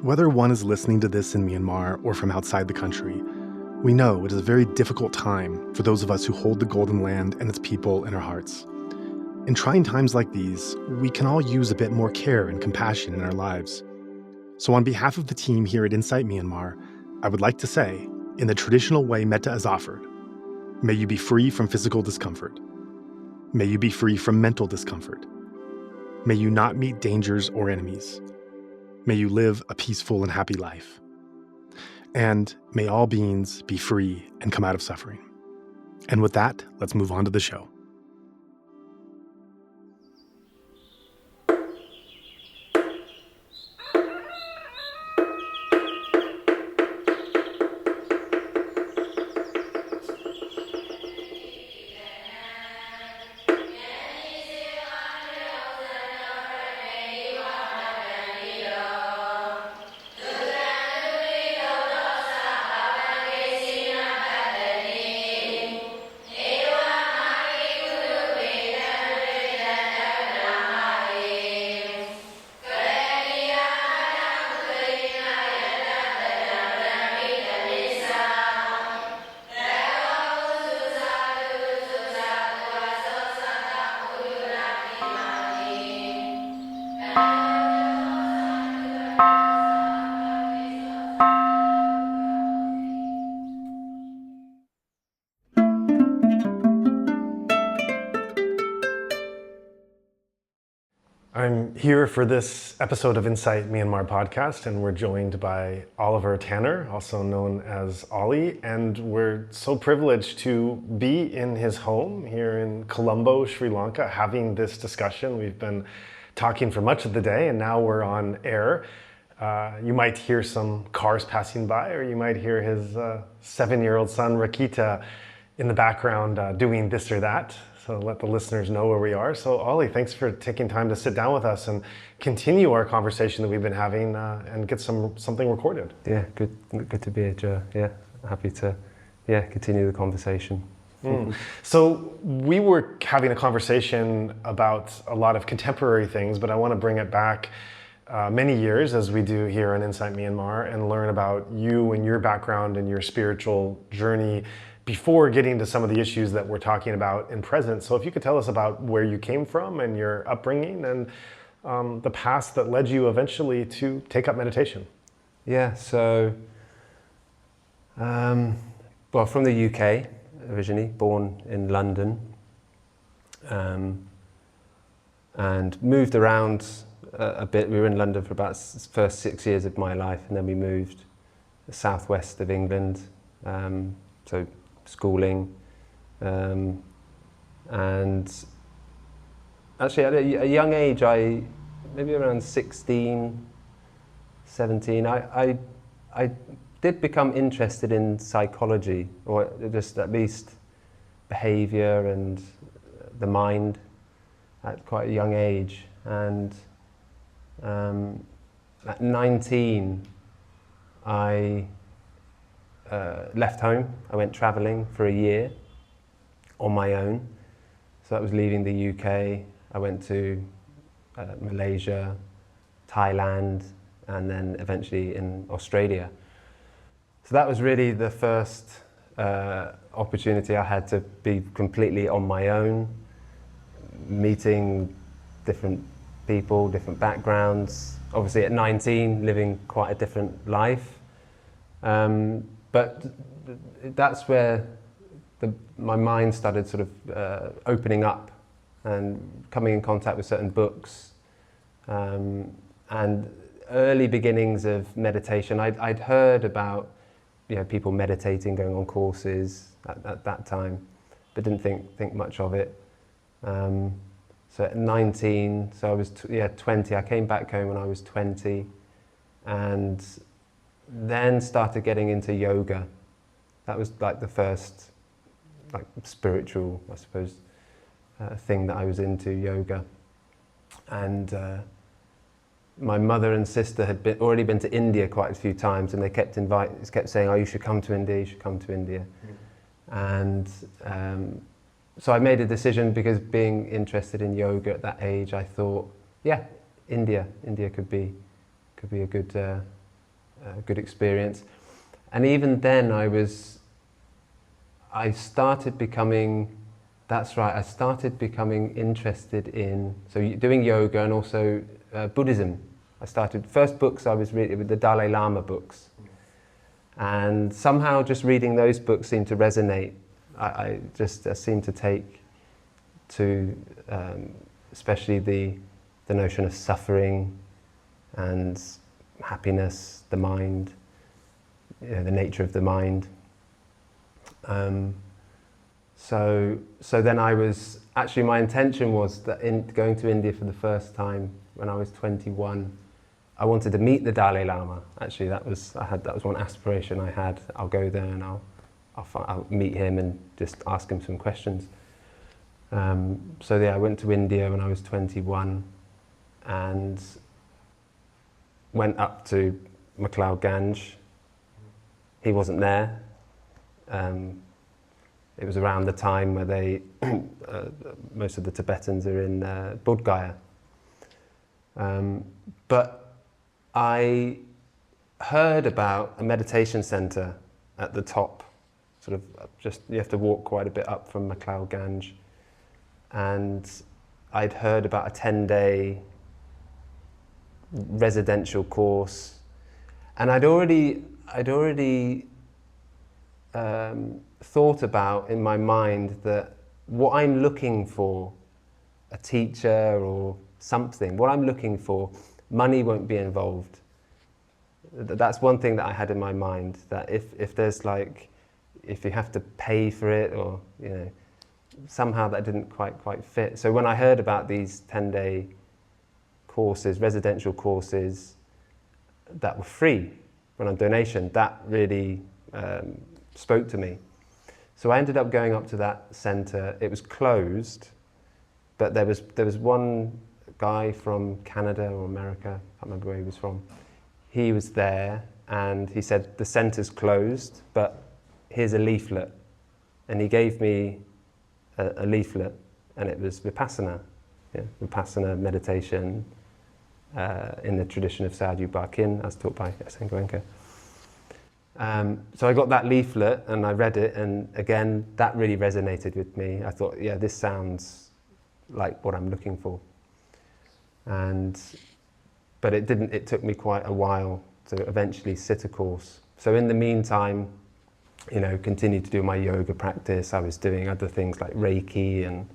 Whether one is listening to this in Myanmar or from outside the country, we know it is a very difficult time for those of us who hold the Golden Land and its people in our hearts. In trying times like these, we can all use a bit more care and compassion in our lives. So on behalf of the team here at Insight Myanmar, I would like to say, in the traditional way metta is offered, may you be free from physical discomfort. May you be free from mental discomfort. May you not meet dangers or enemies. May you live a peaceful and happy life. And may all beings be free and come out of suffering. And with that, let's move on to the show. I'm here for this episode of Insight Myanmar podcast, and we're joined by Oliver Tanner, also known as Ollie, and we're so privileged to be in his home here in Colombo, Sri Lanka, having this discussion. We've been talking for much of the day, and now we're on air. You might hear some cars passing by, or you might hear his 7-year-old son, Rakita, in the background doing this or that. So let the listeners know where we are. So Ollie, thanks for taking time to sit down with us and continue our conversation that we've been having and get something recorded. Yeah, good to be here, Joe. Yeah, happy to continue the conversation. So we were having a conversation about a lot of contemporary things, but I want to bring it back many years, as we do here on Insight Myanmar, and learn about you and your background and your spiritual journey before getting to some of the issues that we're talking about in present. So if you could tell us about where you came from and your upbringing and the past that led you eventually to take up meditation. Yeah, so, well, from the UK originally, born in London, and moved around a bit. We were in London for about the first 6 years of my life, and then we moved the southwest of England, so schooling, and actually at a young age, maybe around 16, 17, I did become interested in psychology, or just at least behavior and the mind at quite a young age. And at 19, I left home. I went traveling for a year on my own. So that was leaving the UK. I went to Malaysia, Thailand, and then eventually in Australia. So that was really the first opportunity I had to be completely on my own, meeting different people, different backgrounds. Obviously at 19, living quite a different life. But that's where my mind started sort of opening up and coming in contact with certain books, and early beginnings of meditation. I'd heard about people meditating, going on courses at that time, but didn't think much of it. So at 19, so I was 20. I came back home when I was 20, and then started getting into yoga. That was like the first spiritual, I suppose, thing that I was into, yoga. And my mother and sister had already been to India quite a few times, and they kept saying, "Oh, you should come to India. You should come to India." And so I made a decision, because being interested in yoga at that age, I thought, yeah, India could be a good good experience. And even then I started becoming, that's right, I started becoming interested in, doing yoga and also Buddhism. First books I was reading were the Dalai Lama books. And somehow just reading those books seemed to resonate. I seemed to take to, especially the notion of suffering and happiness, the mind, the nature of the mind. So then my intention was that in going to India for the first time when I was 21, I wanted to meet the Dalai Lama. Actually, that was one aspiration I had. I'll go there and I'll meet him and just ask him some questions. I went to India when I was 21 and went up to MacLeod Ganj. He wasn't there. It was around the time where most of the Tibetans are in Bodh Gaya. But I heard about a meditation center at the top, you have to walk quite a bit up from MacLeod Ganj. And I'd heard about a 10-day residential course. And I'd already thought about in my mind that what I'm looking for, a teacher or something, what I'm looking for, money won't be involved. That's one thing that I had in my mind, that if you have to pay for it, or somehow that didn't quite fit. So when I heard about these 10-day courses, residential courses that were free, run on donation, that really spoke to me. So I ended up going up to that centre. It was closed, but there was one guy from Canada or America, I can't remember where he was from. He was there and he said, the centre's closed, but here's a leaflet. And he gave me a leaflet, and it was Vipassana, Vipassana meditation in the tradition of Sadhu Barkin, as taught by Goenka. So I got that leaflet and I read it, and again, that really resonated with me. I thought, yeah, this sounds like what I'm looking for. But it didn't, it took me quite a while to eventually sit a course. So in the meantime, continued to do my yoga practice. I was doing other things like Reiki and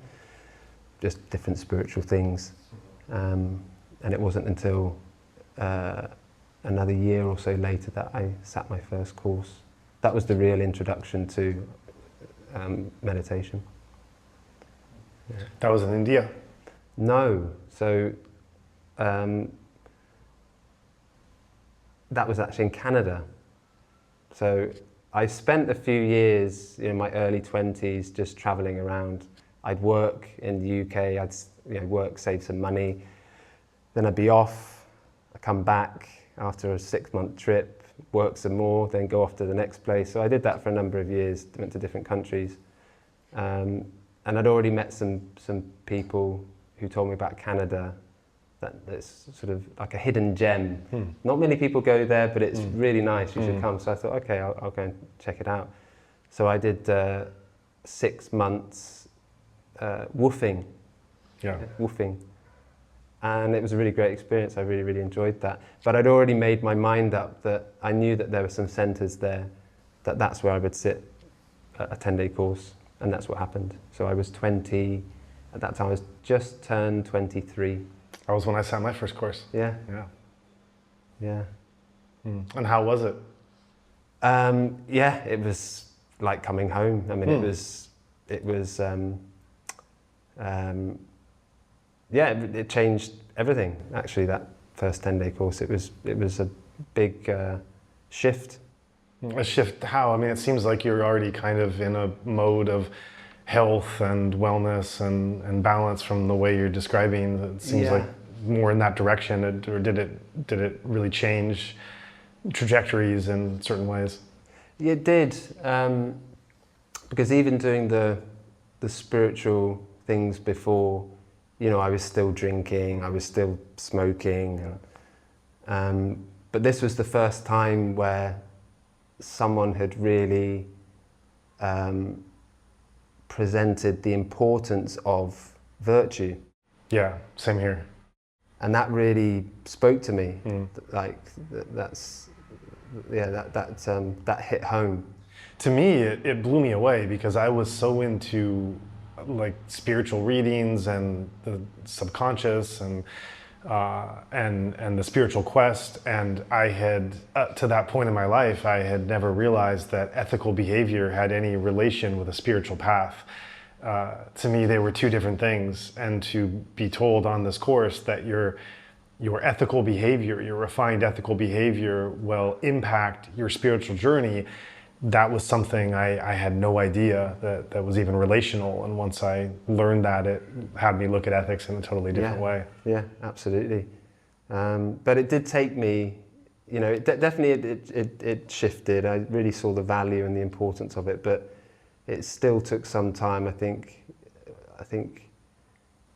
just different spiritual things. And it wasn't until another year or so later that I sat my first course. That was the real introduction to meditation. Yeah. That was in India? No. So that was actually in Canada. So I spent a few years, my early 20s, just traveling around. I'd work in the UK, I'd work, save some money. Then I'd be off, I'd come back after a 6-month trip, work some more, then go off to the next place. So I did that for a number of years, went to different countries. And I'd already met some people who told me about Canada, that it's sort of like a hidden gem. Not many people go there, but it's really nice, you should come. So I thought, okay, I'll go and check it out. So I did 6 months woofing. Woofing. And it was a really great experience. I really, really enjoyed that. But I'd already made my mind up that I knew that there were some centres there, that's where I would sit a 10-day course, and that's what happened. So I was 20, at that time I was just turned 23. That was when I sat my first course. Yeah. And how was it? It was like coming home. I mean, it changed everything. Actually, that first 10-day course, it was a big shift. A shift how? I mean, it seems like you're already kind of in a mode of health and wellness and balance from the way you're describing. It seems like more in that direction, or did it really change trajectories in certain ways? It did, because even doing the spiritual things before, I was still drinking, I was still smoking, But this was the first time where someone had really presented the importance of virtue. Yeah, same here. And that really spoke to me. Like that hit home. To me, it blew me away because I was so into like spiritual readings and the subconscious and the spiritual quest, and I had to that point in my life I had never realized that ethical behavior had any relation with a spiritual path. To me, they were two different things, and to be told on this course that your ethical behavior, your refined ethical behavior, will impact your spiritual journey, that was something I had no idea that was even relational. And once I learned that, it had me look at ethics in a totally different way. Yeah, absolutely. But it did take me, you know, it shifted. I really saw the value and the importance of it, but it still took some time. I think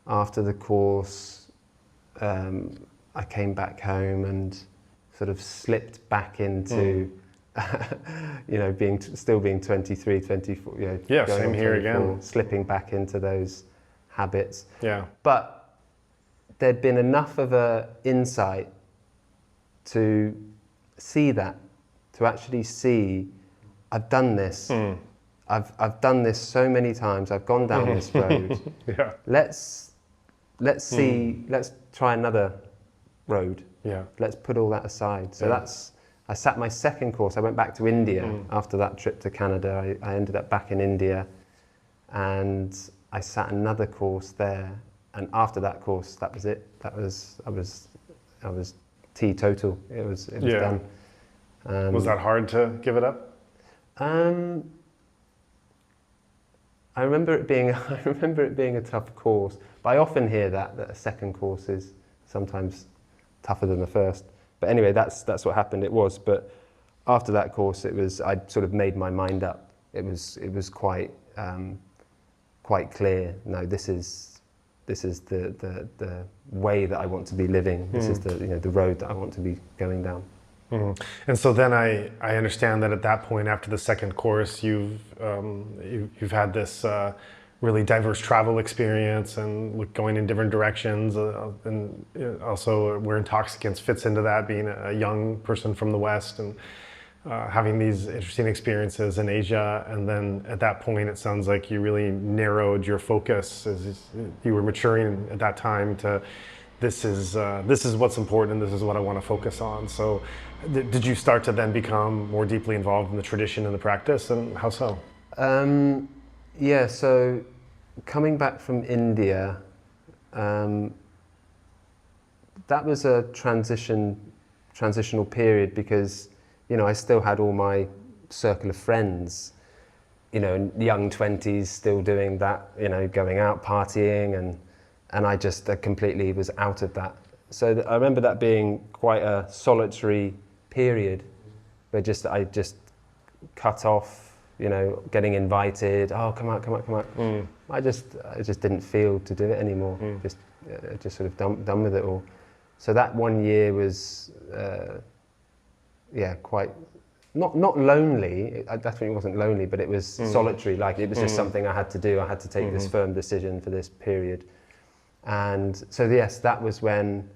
after the course, I came back home and sort of slipped back into you know, still being 23, 24, you know, yeah, going same on here 24, again. slipping back into those habits. Yeah. But there'd been enough of a insight to see that, to actually see, I've done this. I've done this so many times. I've gone down this road. Yeah. Let's see. Let's try another road. Yeah. Let's put all that aside. So I sat my second course. I went back to India after that trip to Canada. I ended up back in India, and I sat another course there. And after that course, that was it. I was teetotal. It was done. Was that hard to give it up? I remember it being a tough course. But I often hear that a second course is sometimes tougher than the first. But anyway, that's what happened. It was. But after that course, I'd sort of made my mind up. It was quite clear. No, this is the way that I want to be living. This is the road that I want to be going down. And so then I understand that at that point, after the second course, you've had this really diverse travel experience and going in different directions, and also where intoxicants fits into that, being a young person from the West and having these interesting experiences in Asia. And then at that point, it sounds like you really narrowed your focus as you were maturing at that time to this is what's important, this is what I want to focus on. So did you start to then become more deeply involved in the tradition and the practice, and how so? Yeah, so coming back from India, that was a transitional period because, you know, I still had all my circle of friends, you know, young 20s, still doing that, you know, going out partying, and I just completely was out of that. So I remember that being quite a solitary period where I just cut off, you know, getting invited, oh, come out. I just didn't feel to do it anymore. Just sort of done with it all. So that 1 year was, quite, not lonely. It definitely wasn't lonely, but it was solitary. Like it was just something I had to do. I had to take this firm decision for this period. And so yes, that was when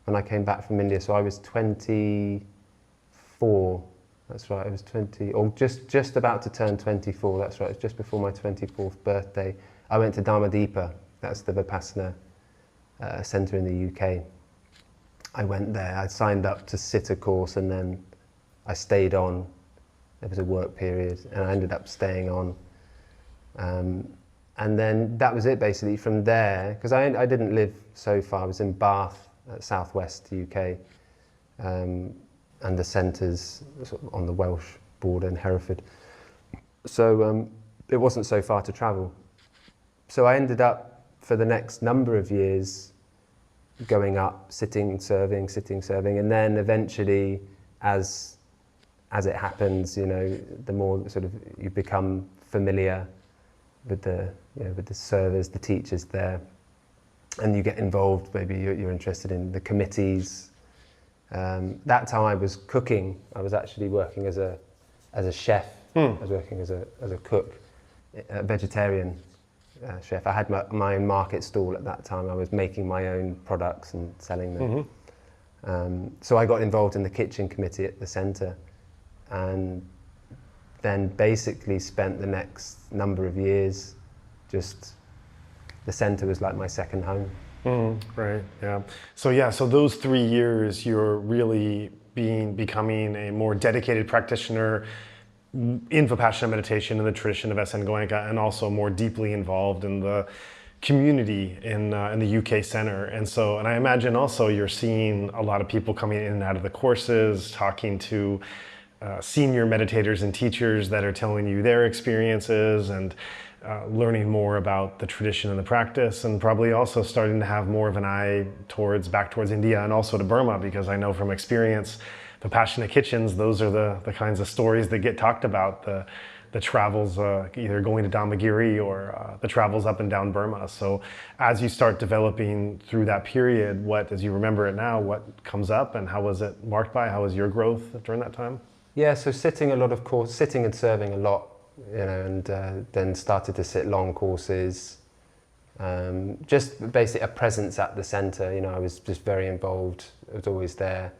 I came back from India. So I was 24. That's right. I was 20, or just about to turn 24. That's right. It was just before my 24th birthday. I went to Dharma. That's the Vipassana centre in the UK. I went there. I signed up to sit a course, and then I stayed on. There was a work period, and I ended up staying on. And then that was it basically from there, because I didn't live so far. I was in Bath, southwest UK, and the centres sort of on the Welsh border in Hereford. So it wasn't so far to travel. So I ended up, for the next number of years, going up, sitting, serving, and then eventually, as it happens, you know, the more sort of you become familiar with the servers, the teachers there, and you get involved. Maybe you're interested in the committees, That time I was cooking. I was actually working as a chef. I was working as a cook, a vegetarian chef. I had my own market stall at that time. I was making my own products and selling them. So I got involved in the kitchen committee at the centre, and then basically spent the next number of years just, the centre was like my second home. Right, yeah. So those 3 years you're really becoming a more dedicated practitioner in Vipassana meditation in the tradition of SN Goenka, and also more deeply involved in the community in the UK Centre. And I imagine also you're seeing a lot of people coming in and out of the courses, talking to senior meditators and teachers that are telling you their experiences, and learning more about the tradition and the practice, and probably also starting to have more of an eye back towards India and also to Burma, because I know from experience, Vipassana kitchens, those are the kinds of stories that get talked about, the travels, either going to Dhamagiri or the travels up and down Burma. So as you start developing through that period, as you remember it now, what comes up and how was it marked by? How was your growth during that time? Yeah, so sitting and serving a lot, and then started to sit long courses. Just basically a presence at the centre. I was just very involved. I was always there.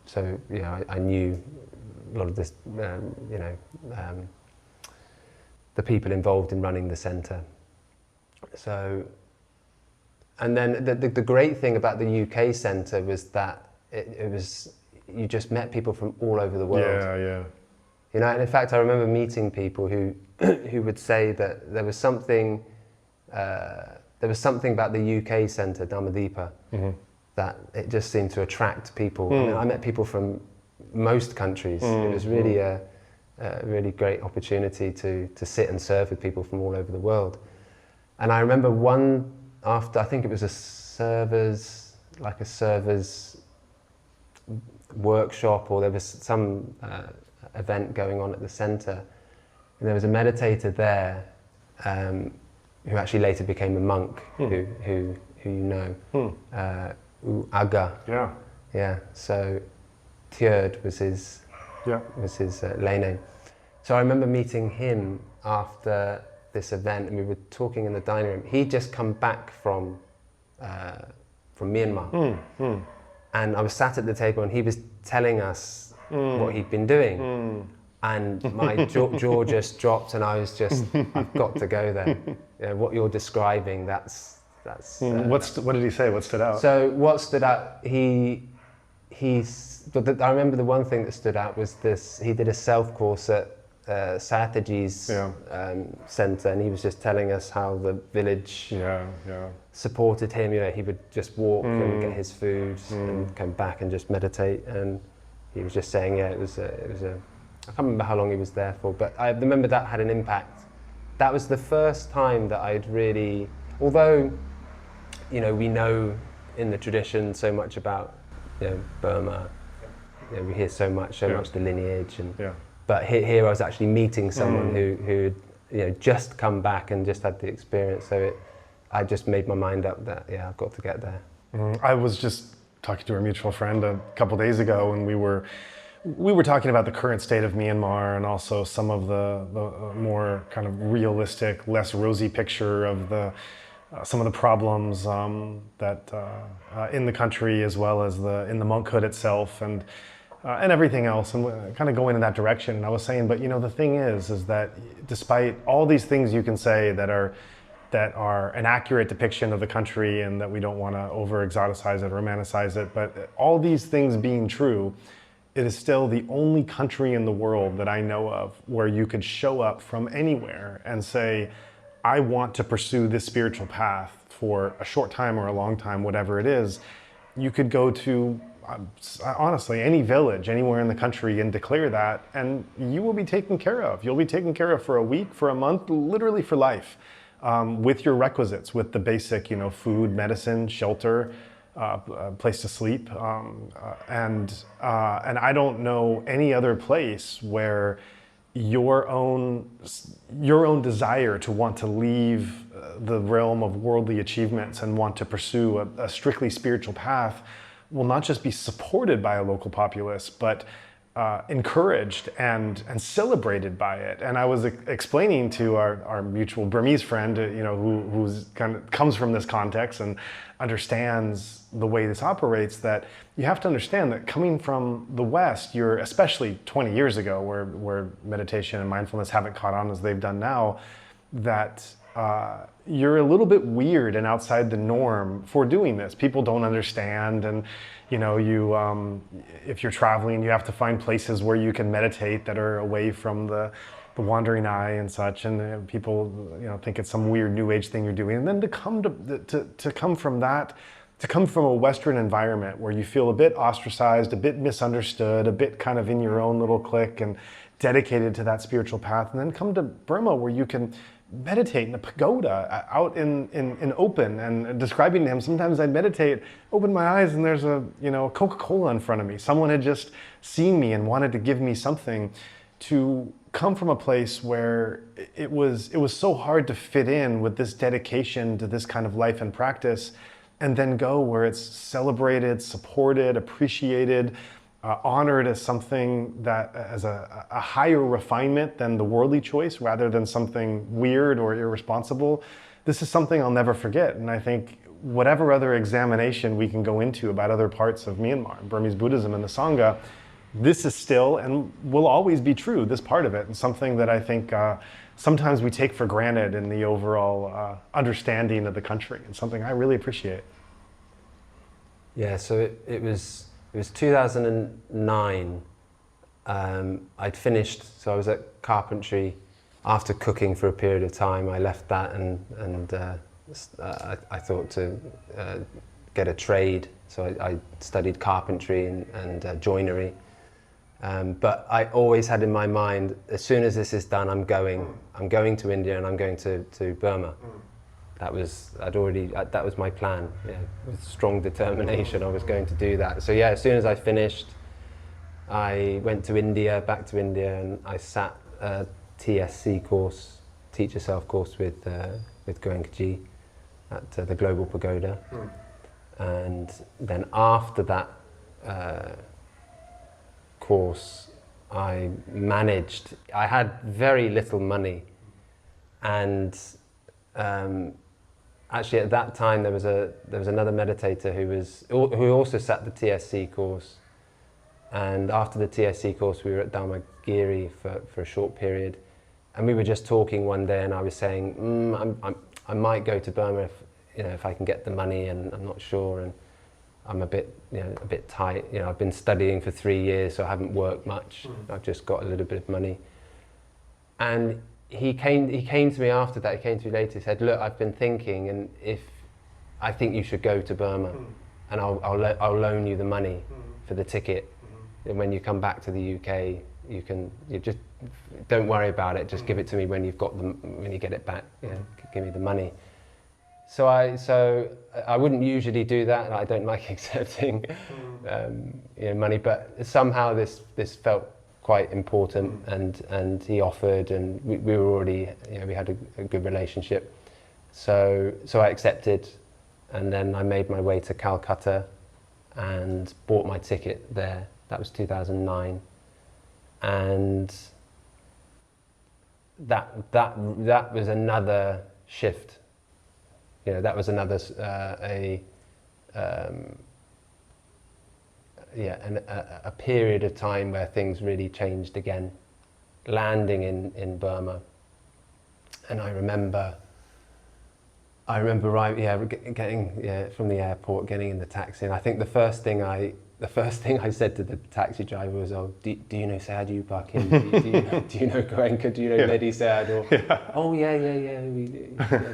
So I knew a lot of this, the people involved in running the centre. So, and then the great thing about the UK centre was that it was, you just met people from all over the world. Yeah. And in fact, I remember meeting people who would say that there was something about the UK centre, Dhammadeepa, that it just seemed to attract people. I met people from most countries. It was really a really great opportunity to sit and serve with people from all over the world. And I remember I think it was a servers workshop, or there was some event going on at the centre, and there was a meditator there who actually later became a monk, who you know, Aga. Yeah. So Tjerd was his lay name. So I remember meeting him after this event, and we were talking in the dining room. He'd just come back from Myanmar, and I was sat at the table, and he was telling us what he'd been doing, and my jaw just dropped, and I was just, I've got to go there. What you're describing, that's. What did he say? What stood out? So what stood out? I remember the one thing that stood out was this. He did a self course at Sathaji's centre, and he was just telling us how the village supported him. He would just walk and get his food and come back and just meditate. And he was just saying, it was a. I can't remember how long he was there for, but I remember that had an impact. That was the first time that I'd really, although, we know in the tradition so much about, Burma. We hear so much the lineage, but here I was actually meeting someone who just come back and just had the experience. So I just made my mind up that I've got to get there. I was just talking to our mutual friend a couple days ago, and we were talking about the current state of Myanmar, and also some of the more kind of realistic, less rosy picture of some of the problems that in the country, as well as in the monkhood itself, and everything else, and kind of going in that direction. And I was saying, but the thing is that despite all these things you can say that are an accurate depiction of the country, and that we don't want to over exoticize it or romanticize it, but all these things being true, it is still the only country in the world that I know of where you could show up from anywhere and say, I want to pursue this spiritual path for a short time or a long time, whatever it is. You could go to, honestly, any village, anywhere in the country, and declare that, and you will be taken care of. You'll be taken care of for a week, for a month, literally for life, with your requisites, with the basic, food, medicine, shelter, place to sleep, and I don't know any other place where your own desire to want to leave the realm of worldly achievements and want to pursue a strictly spiritual path will not just be supported by a local populace, but encouraged and celebrated by it. And I was explaining to our mutual Burmese friend, who's kind of comes from this context and understands the way this operates, that you have to understand that coming from the West, you're, especially 20 years ago, where meditation and mindfulness haven't caught on as they've done now, that you're a little bit weird and outside the norm for doing this. People don't understand, and if you're traveling, you have to find places where you can meditate that are away from the wandering eye and such, and people think it's some weird new age thing you're doing. And then to come from that, to come from a Western environment where you feel a bit ostracized, a bit misunderstood, a bit kind of in your own little clique and dedicated to that spiritual path, and then come to Burma where you can meditate in a pagoda out in open. And describing to him, sometimes I'd meditate, open my eyes, and there's a Coca-Cola in front of me. Someone had just seen me and wanted to give me something. To come from a place where it was so hard to fit in with this dedication to this kind of life and practice, and then go where it's celebrated, supported, appreciated, honored as something that as a higher refinement than the worldly choice, rather than something weird or irresponsible. This is something I'll never forget. And I think whatever other examination we can go into about other parts of Myanmar, Burmese Buddhism and the Sangha, this is still and will always be true, this part of it, and something that I think sometimes we take for granted in the overall understanding of the country, and something I really appreciate. Yeah, so it was 2009. I'd finished, so I was at carpentry. After cooking for a period of time, I left that and I thought to get a trade. So I studied carpentry and joinery. But I always had in my mind, as soon as this is done, I'm going to India and I'm going to Burma. That was my plan. Yeah, with strong determination, I was going to do that. So yeah, as soon as I finished, I went to India, back to India, and I sat a TSC course, Teach Yourself course with Goenka at the Global Pagoda. And then after that course, I had very little money, and actually at that time there was another meditator who also sat the TSC course, and after the TSC course we were at Dharma for a short period, and we were just talking one day, and I was saying I might go to Burma if I can get the money, and I'm not sure, and I'm a bit tight. I've been studying for 3 years, so I haven't worked much. I've just got a little bit of money. And he came to me after that. He came to me later. He said, "Look, I've been thinking, and I think you should go to Burma, and I'll loan you the money for the ticket. And when you come back to the UK, you just don't worry about it. Just give it to me when you get it back. Give me the money." So I wouldn't usually do that. I don't like accepting money, but somehow this felt quite important, and he offered, and we were already, we had a good relationship. So I accepted, and then I made my way to Calcutta and bought my ticket there. That was 2009, and that was another shift. That was another a period of time where things really changed again, landing in Burma. And I remember getting from the airport, getting in the taxi, and I think the first thing I said to the taxi driver was, "Oh, do you know Sayadaw Pakin? Do you know Goenka? Do you know Ledi Sayadaw?" "Oh yeah,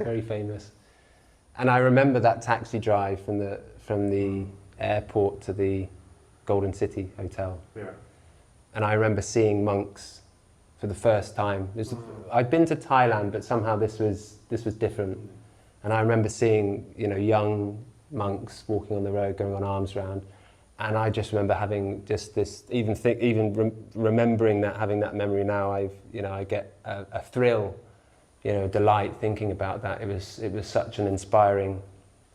very famous." And I remember that taxi drive from the airport to the Golden City Hotel. Yeah. And I remember seeing monks for the first time. I'd been to Thailand, but somehow this was different. And I remember seeing young monks walking on the road, going on arms round. And I just remember having just this, remembering that, having that memory now, I get a thrill, delight thinking about that. It was such an inspiring,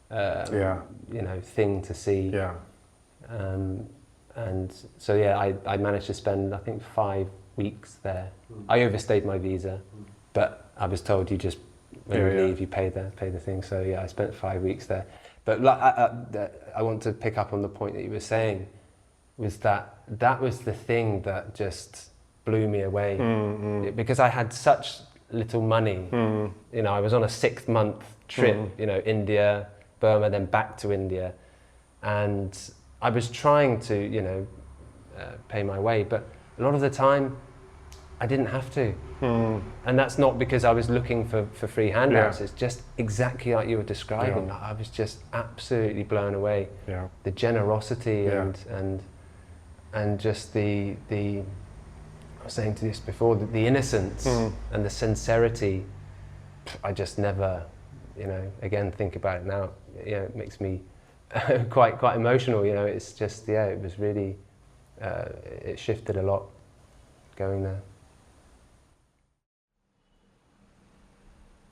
thing to see. Yeah. And so yeah, I managed to spend, I think, 5 weeks there. I overstayed my visa, but I was told you just, when you leave, you pay the thing. So yeah, I spent 5 weeks there. But I want to pick up on the point that you were saying, was that was the thing that just blew me away. Because I had such little money. You know, I was on a 6-month trip, you know, India, Burma, then back to India. And I was trying to, you know, pay my way, but a lot of the time I didn't have to. And that's not because I was looking for free handouts. It's just exactly like you were describing. I was just absolutely blown away. The generosity and just the I was saying to this before, the innocence and the sincerity. I just never, you know, again, think about it now, you know, it makes me quite emotional, you know. It's just, it was really, it shifted a lot going there.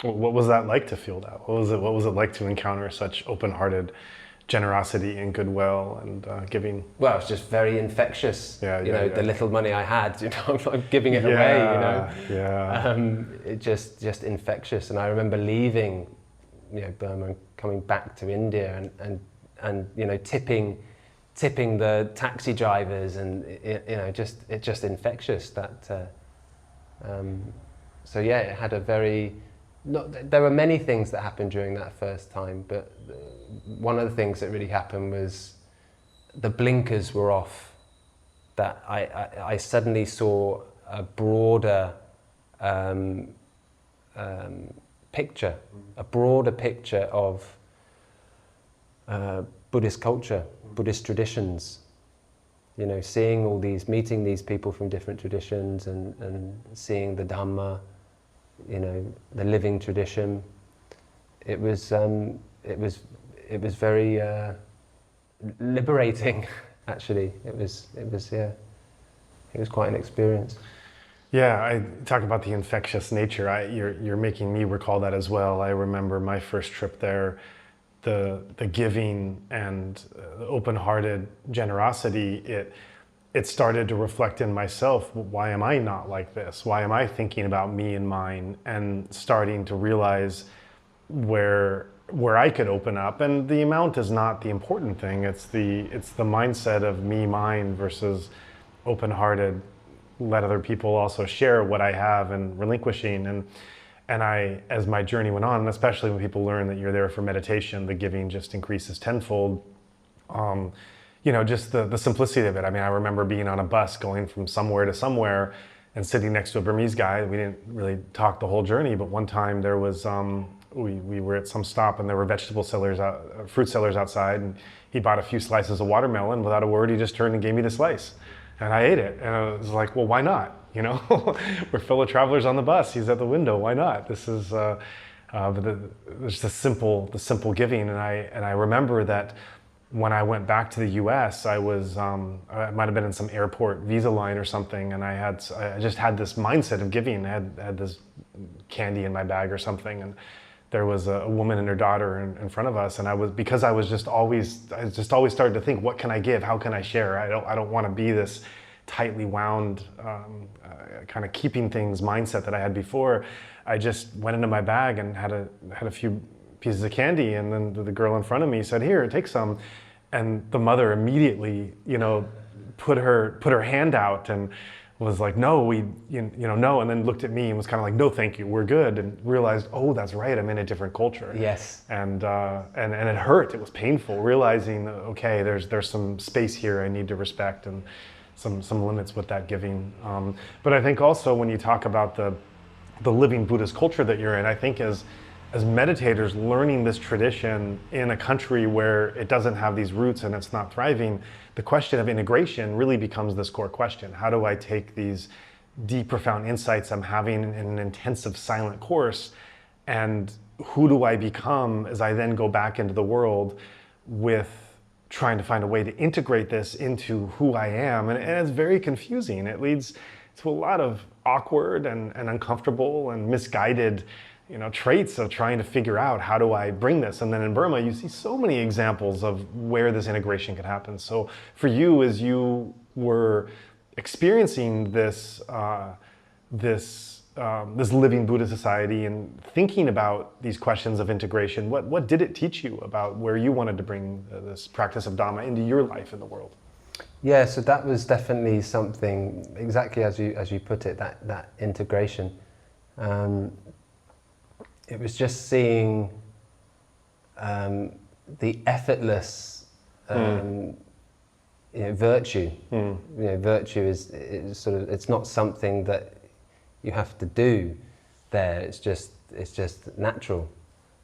What was that like to feel that? What was it like to encounter such open-hearted generosity and goodwill and giving? Well, it's just very infectious. The little money I had, you know, I'm giving it away, you know. It just infectious. And I remember leaving, you know, Burma and coming back to India and you know, tipping the taxi drivers, and you know, it's just infectious. That so yeah, it had a very. There were many things that happened during that first time, but one of the things that really happened was the blinkers were off. That I suddenly saw a broader picture of Buddhist culture, Buddhist traditions. You know, meeting these people from different traditions and seeing the Dharma. You know, the living tradition. It was very liberating. Actually, it was quite an experience. Yeah, I talk about the infectious nature. You're making me recall that as well. I remember my first trip there, the giving and the open-hearted generosity. It started to reflect in myself, why am I not like this? Why am I thinking about me and mine? And starting to realize where I could open up. And the amount is not the important thing. It's the mindset of me, mine versus open-hearted, let other people also share what I have, and relinquishing. And I, as my journey went on, and especially when people learn that you're there for meditation, the giving just increases tenfold. You know, just the simplicity of it. I mean, I remember being on a bus going from somewhere to somewhere and sitting next to a Burmese guy. We didn't really talk the whole journey, but one time there was, we were at some stop and there were fruit sellers outside, and he bought a few slices of watermelon. Without a word, he just turned and gave me the slice. And I ate it. And I was like, well, why not? You know, we're fellow travelers on the bus. He's at the window. Why not? This is, there's the simple giving. And I remember that when I went back to the U.S., I was, I might have been in some airport visa line or something, and I just had this mindset of giving. I had this candy in my bag or something, and there was a woman and her daughter in front of us, and I just always started to think, what can I give? How can I share? I don't want to be this tightly wound, kind of keeping things mindset that I had before. I just went into my bag and had a few pieces of candy, and then the girl in front of me said, "Here, take some." And the mother immediately, you know, put her hand out and was like, "No, no," and then looked at me and was kind of like, "No, thank you, we're good," and realized, oh, that's right, I'm in a different culture. Yes. And it hurt. It was painful realizing, okay, there's some space here I need to respect, and some limits with that giving. But I think also when you talk about the living Buddhist culture that you're in, I think as meditators learning this tradition in a country where it doesn't have these roots and it's not thriving, the question of integration really becomes this core question. How do I take these deep, profound insights I'm having in an intensive silent course, and who do I become as I then go back into the world with trying to find a way to integrate this into who I am? And it's very confusing. It leads to a lot of awkward and uncomfortable and misguided traits of trying to figure out how do I bring this. And then in Burma, you see so many examples of where this integration could happen. So for you, as you were experiencing this living Buddha society and thinking about these questions of integration, what did it teach you about where you wanted to bring this practice of Dhamma into your life in the world? Yeah, so that was definitely something, exactly as you put it, that integration. It was just seeing the effortless virtue. Virtue is sort of, it's not something that you have to do there. It's just natural.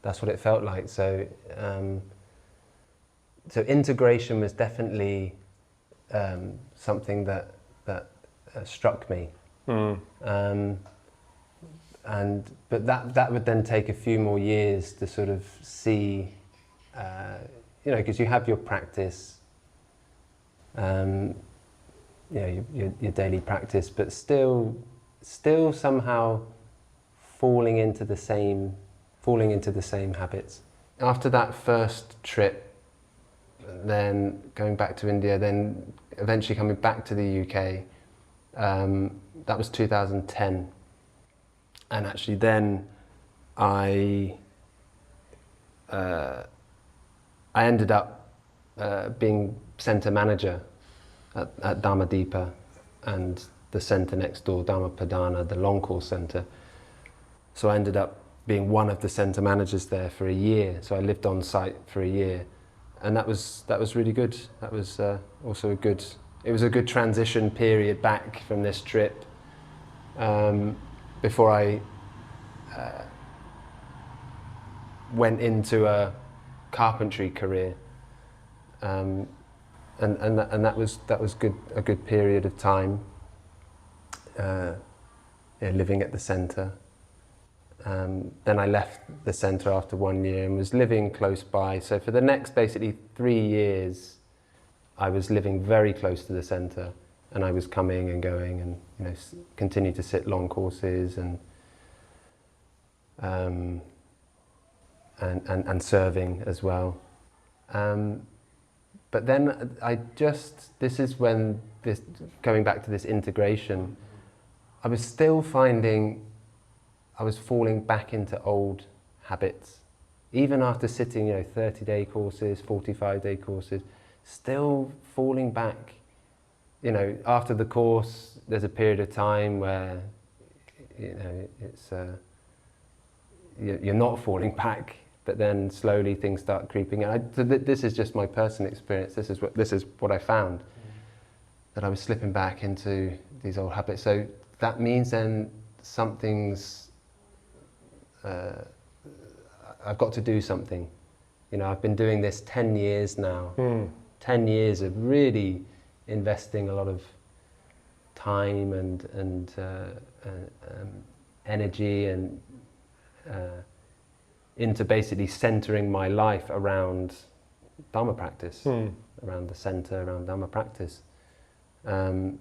That's what it felt like. So integration was definitely something that struck me. But that would then take a few more years to sort of see, because you have your practice, your daily practice, but still somehow falling into the same habits. After that first trip, then going back to India, then eventually coming back to the UK, that was 2010. And actually then I ended up being centre manager at Dharma Deepa and the centre next door, Dharma Pattana, the long course centre. So I ended up being one of the centre managers there for a year. So I lived on site for a year, and that was really good. That was also it was a good transition period back from this trip. Before I went into a carpentry career, and that was a good period of time, living at the centre. Then I left the centre after 1 year and was living close by. So for the next basically 3 years, I was living very close to the centre, and I was coming and going and continue to sit long courses and serving as well. But then this is when going back to this integration, I was still finding I was falling back into old habits. Even after sitting 30-day courses, 45-day courses, still falling back. After the course, there's a period of time where it's you're not falling back, but then slowly things start creeping in. So this is just my personal experience. This is what I found, that I was slipping back into these old habits. So that means then something's I've got to do something. I've been doing this 10 years now. 10 years of really investing a lot of time and energy and into basically centering my life around Dharma practice, around the center, around Dharma practice. And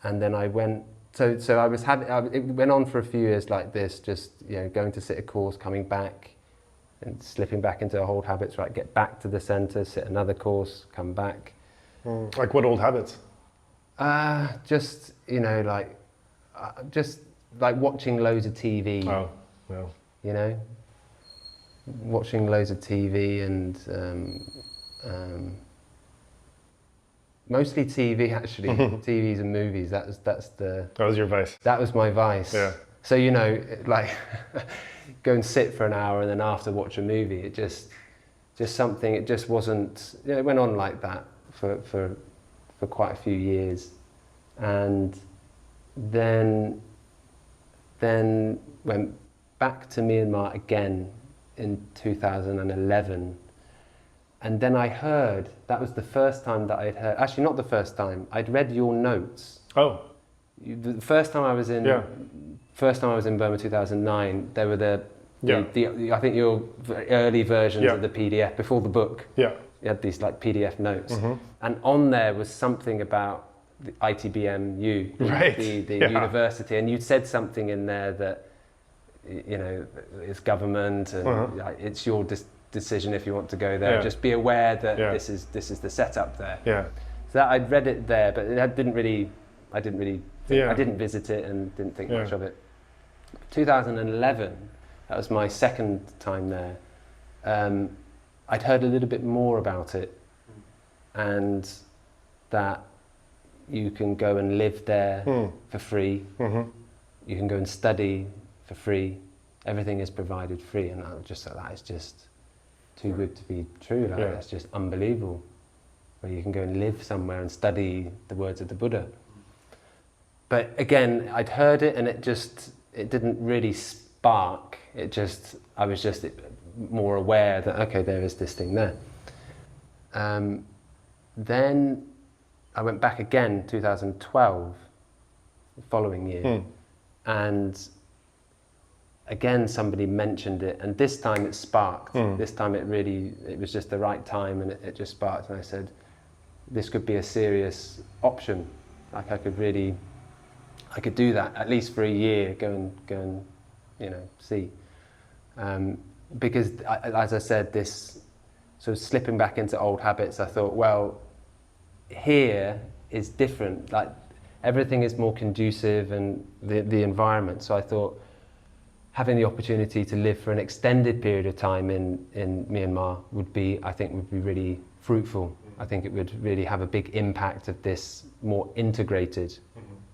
then I went, so I was it went on for a few years like this, just going to sit a course, coming back and slipping back into old habits, right? Get back to the center, sit another course, come back. Like what old habits? Just like watching loads of TV. Oh, yeah. Watching loads of TV and mostly TV actually. TVs and movies. That was your vice. That was my vice. Yeah. So like go and sit for an hour and then after watch a movie. It just something. It just wasn't. It went on like that for quite a few years, and then went back to Myanmar again in 2011, and then I heard, that was the first time that I'd heard, actually not the first time, I'd read your notes. Oh. The first time I was in Burma 2009, there were the I think your early versions of the PDF before the book. Yeah. You had these like PDF notes, and on there was something about the ITBMU, right. the university, and you'd said something in there that you know, it's government and like, it's your decision if you want to go there. Just be aware that this is the setup there. So that I'd read it there, but I didn't really I didn't visit it and didn't think much of it. 2011, that was my second time there. I'd heard a little bit more about it, and that you can go and live there for free. You can go and study for free. Everything is provided free, and I just thought that is just too good to be true. Like, that's just unbelievable. Where you can go and live somewhere and study the words of the Buddha. But again, I'd heard it, and it didn't really spark. I was just more aware that okay, there is this thing there. Then I went back again, 2012, the following year, and again somebody mentioned it, and this time it sparked. This time it was just the right time, and it just sparked, and I said, this could be a serious option. Like I could do that at least for a year, go and see. Because as I said, this sort of slipping back into old habits, I thought, well, here is different. Like everything is more conducive, and the environment. So I thought having the opportunity to live for an extended period of time in Myanmar would be really fruitful. I think it would really have a big impact of this more integrated,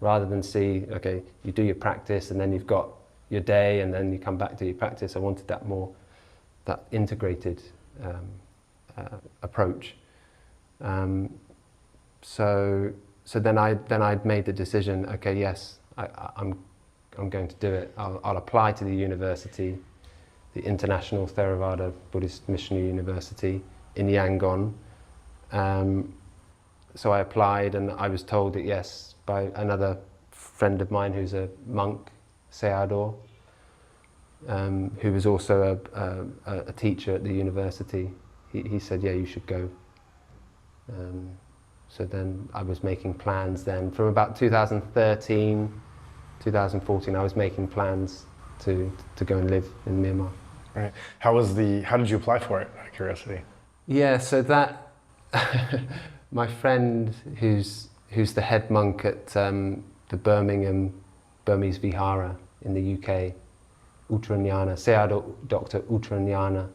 rather than see, okay, you do your practice and then you've got your day and then you come back to your practice. I wanted that integrated approach. So then I'd made the decision, okay, yes, I'm going to do it. I'll apply to the university, the International Theravada Buddhist Missionary University in Yangon. So I applied, and I was told that yes, by another friend of mine who's a monk, Sayadaw, who was also a teacher at the university. He said, yeah, you should go. So then I was making plans then. From about 2013, 2014, I was making plans to go and live in Myanmar. Right. How did you apply for it, out of curiosity? Yeah, so that, my friend who's the head monk at the Birmingham Burmese Vihara in the UK, Uttaranyana, Sayadaw Dr. Uttaranyana,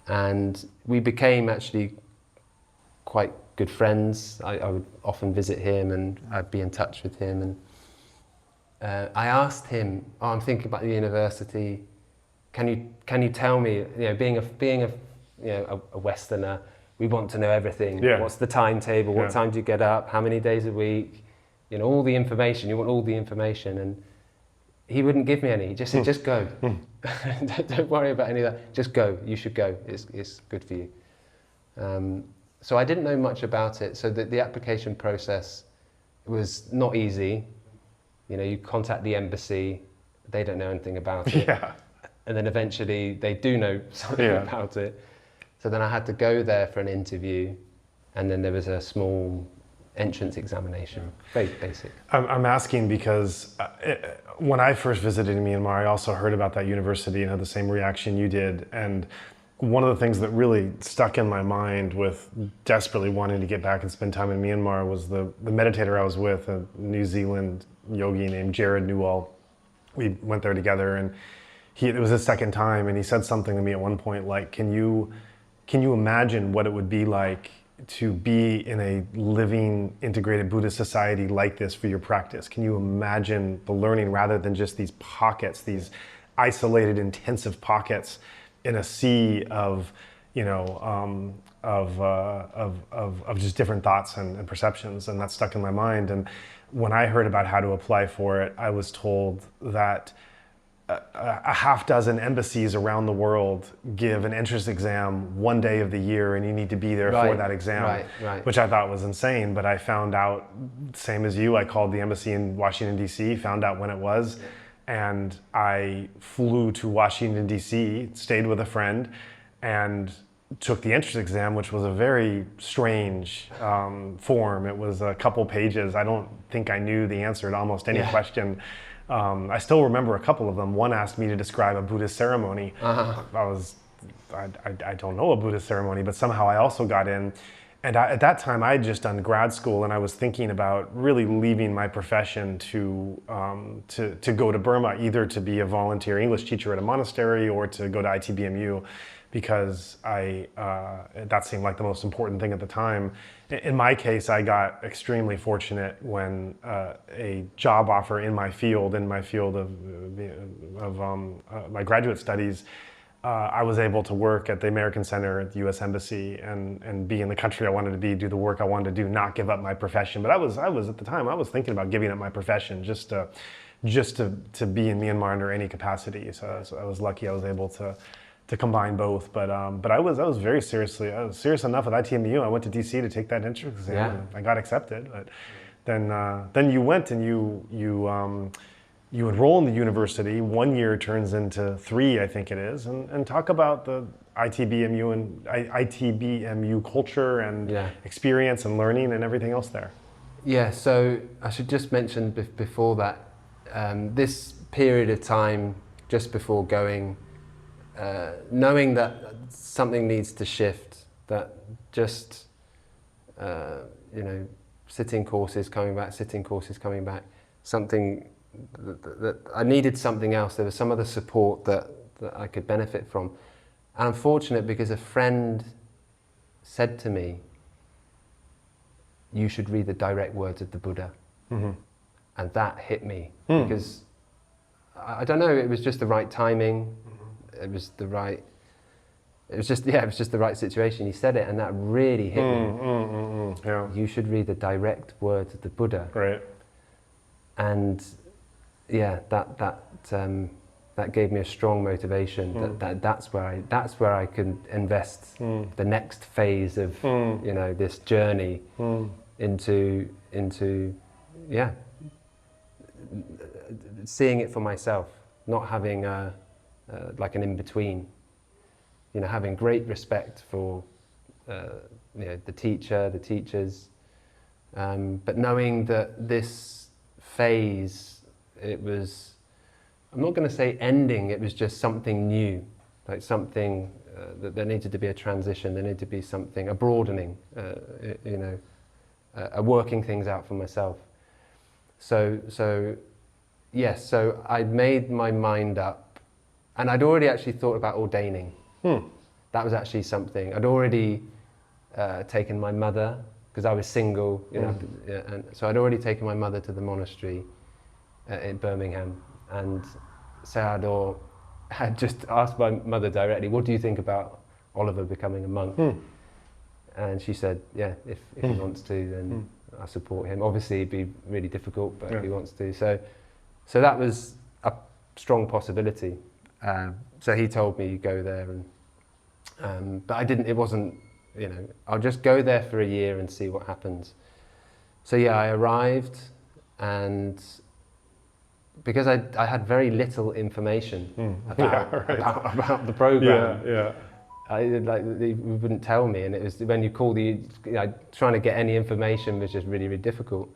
and we became actually quite good friends. I would often visit him, and I'd be in touch with him, and I asked him, I'm thinking about the university, can you tell me, being a Westerner, we want to know everything. What's the timetable? What time do you get up? How many days a week? All the information. You want all the information. And he wouldn't give me any. He just said, just go. Don't worry about any of that. Just go. You should go. It's good for you. So I didn't know much about it. So the application process was not easy. You contact the embassy. They don't know anything about it. And then eventually they do know something about it. So then I had to go there for an interview, and then there was a small entrance examination, very basic. I'm asking because when I first visited Myanmar, I also heard about that university and had the same reaction you did. And one of the things that really stuck in my mind with desperately wanting to get back and spend time in Myanmar was the meditator I was with, a New Zealand yogi named Jared Newell. We went there together, and it was his second time, and he said something to me at one point like, can you imagine what it would be like to be in a living, integrated Buddhist society like this for your practice? Can you imagine the learning rather than just these pockets, these isolated, intensive pockets in a sea of, of just different thoughts and perceptions? And that stuck in my mind. And when I heard about how to apply for it, I was told that a half dozen embassies around the world give an entrance exam one day of the year, and you need to be there for that exam, which I thought was insane. But I found out, same as you, I called the embassy in Washington, D.C., found out when it was, and I flew to Washington, D.C., stayed with a friend, and took the entrance exam, which was a very strange form. It was a couple pages. I don't think I knew the answer to almost any question. I still remember a couple of them. One asked me to describe a Buddhist ceremony. I don't know a Buddhist ceremony, but somehow I also got in. And at that time, I had just done grad school, and I was thinking about really leaving my profession to go to Burma, either to be a volunteer English teacher at a monastery or to go to ITBMU, because that seemed like the most important thing at the time. In my case, I got extremely fortunate when a job offer in my field of my graduate studies. I was able to work at the American Center at the U.S. Embassy and be in the country I wanted to be, do the work I wanted to do, not give up my profession. But I was at the time, I was thinking about giving up my profession just to be in Myanmar under any capacity. So I was lucky I was able to combine both. But I was very serious enough with ITMU. I went to DC to take that entrance exam. And I got accepted. But then you went and you enroll in the university. 1 year turns into 3, I think it is, and talk about the ITBMU and ITBMU culture and experience and learning and everything else there. Yeah, so I should just mention before that, this period of time just before going, knowing that something needs to shift, that just, sitting courses, coming back, something that I needed something else. There was some other support that I could benefit from. And I'm fortunate because a friend said to me, you should read the direct words of the Buddha. Mm-hmm. And that hit me because I don't know, it was just the right timing. Mm-hmm. It was just the right situation. He said it and that really hit me. Yeah. You should read the direct words of the Buddha. Right. And that gave me a strong motivation. That's where I can invest the next phase of this journey into seeing it for myself, not having like an in between. Having great respect for the teacher, the teachers, but knowing that this phase, it was, I'm not going to say ending, it was just something new, like something that there needed to be a transition, there needed to be something, a broadening, a working things out for myself. So I'd made my mind up, and I'd already actually thought about ordaining. That was actually something. I'd already taken my mother, because I was single, and so I'd already taken my mother to the monastery in Birmingham, and Sayadaw had just asked my mother directly, what do you think about Oliver becoming a monk? And she said, yeah, if he wants to, then I support him. Obviously it'd be really difficult, but if he wants to. So that was a strong possibility. So he told me, you go there, and but it wasn't, I'll just go there for a year and see what happens. So I arrived, and because I had very little information about the program. They wouldn't tell me, and it was when you call trying to get any information was just really, really difficult.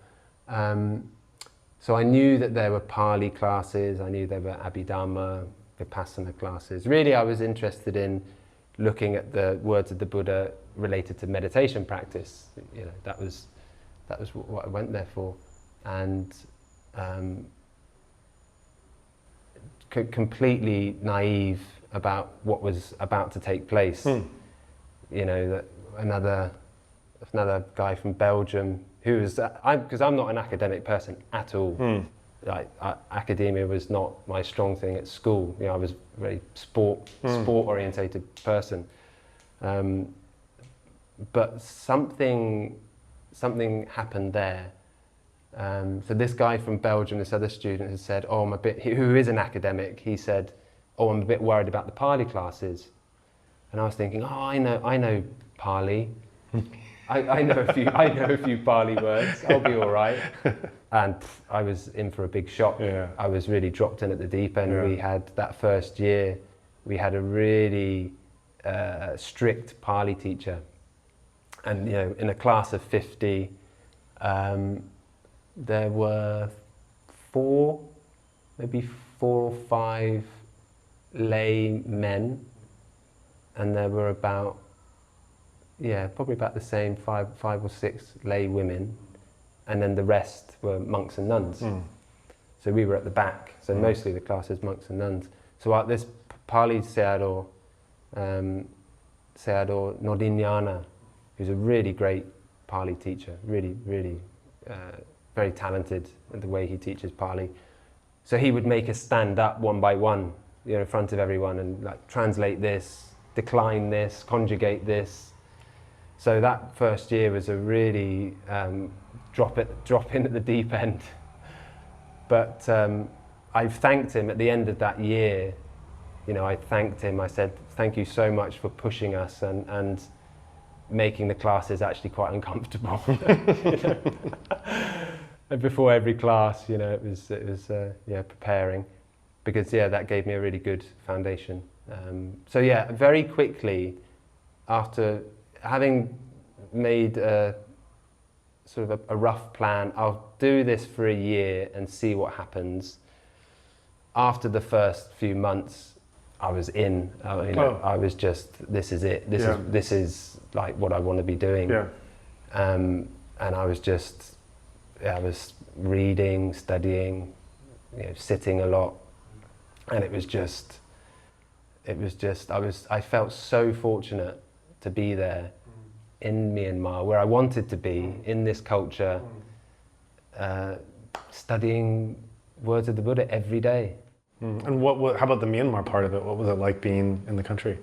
So I knew that there were Pali classes, I knew there were Abhidhamma, Vipassana classes. Really, I was interested in looking at the words of the Buddha related to meditation practice. That was what I went there for, and completely naive about what was about to take place. That another guy from Belgium who was, because I'm not an academic person at all. Academia was not my strong thing at school. I was a very sport orientated person. But something happened there. So this guy from Belgium, this other student, has said, who is an academic, he said, I'm a bit worried about the Pali classes. And I was thinking, I know Pali. I know a few Pali words, I'll be all right. And I was in for a big shock. I was really dropped in at the deep end. We had that first year, we had a really strict Pali teacher. And in a class of 50, there were maybe four or five lay men, and there were probably about the same, five or six lay women, and then the rest were monks and nuns. So we were at the back, so mostly the class is monks and nuns. So this Pali Sayadaw Nodinyana, who's a really great Pali teacher, really, really very talented in the way he teaches Pali. So he would make us stand up one by one, in front of everyone, and like translate this, decline this, conjugate this. So that first year was a really drop in at the deep end. But I thanked him at the end of that year. I thanked him. I said, "Thank you so much for pushing us and making the classes actually quite uncomfortable." And before every class, it was preparing, because that gave me a really good foundation. Very quickly after having made sort of a rough plan, I'll do this for a year and see what happens. After the first few months, I was in. I was just, this is it. This is like what I want to be doing. Yeah. And I was reading, studying, sitting a lot, and I felt so fortunate to be there in Myanmar, where I wanted to be, in this culture, studying words of the Buddha every day. And how about the Myanmar part of it? What was it like being in the country,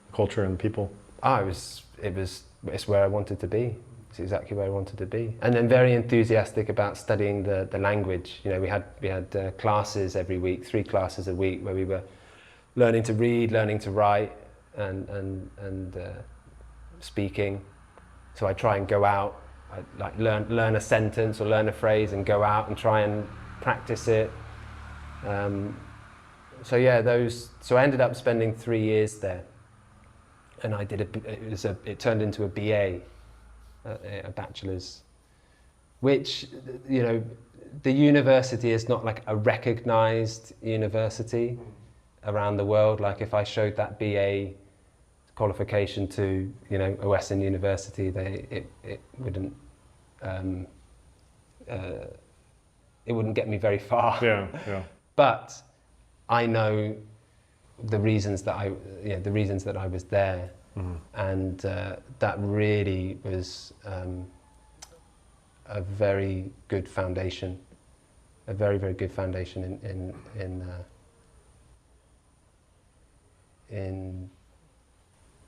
the culture and the people? It's where I wanted to be. It's exactly where I wanted to be. And then very enthusiastic about studying the language. We had classes every week, 3 classes a week, where we were learning to read, learning to write, and speaking. So I try and go out, learn a sentence or learn a phrase and go out and try and practice it. So I ended up spending 3 years there, and I did it turned into a BA, a bachelor's, which the university is not like a recognized university around the world. Like if I showed that BA qualification to a Western university, it wouldn't get me very far. Yeah. But I know the reasons that I was there, and that really was a very good foundation, a very, very good foundation in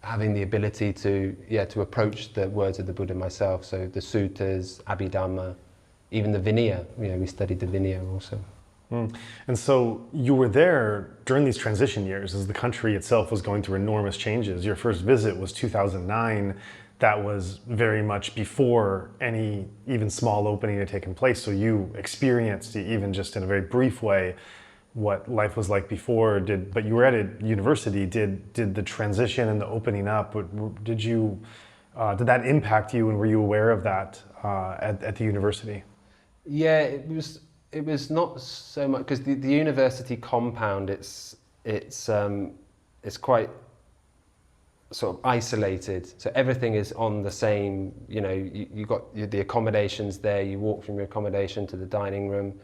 having the ability to approach the words of the Buddha myself. So the suttas, Abhidhamma, even the Vinaya. We studied the Vinaya also. And so you were there during these transition years as the country itself was going through enormous changes. Your first visit was 2009. That was very much before any even small opening had taken place. So you experienced, even just in a very brief way, what life was like before. But you were at a university. Did the transition and the opening up, did that impact you, and were you aware of that at the university? Yeah, it was not so much, because the university compound, it's quite sort of isolated. So everything is on the same. You got the accommodations there. You walk from your accommodation to the dining room,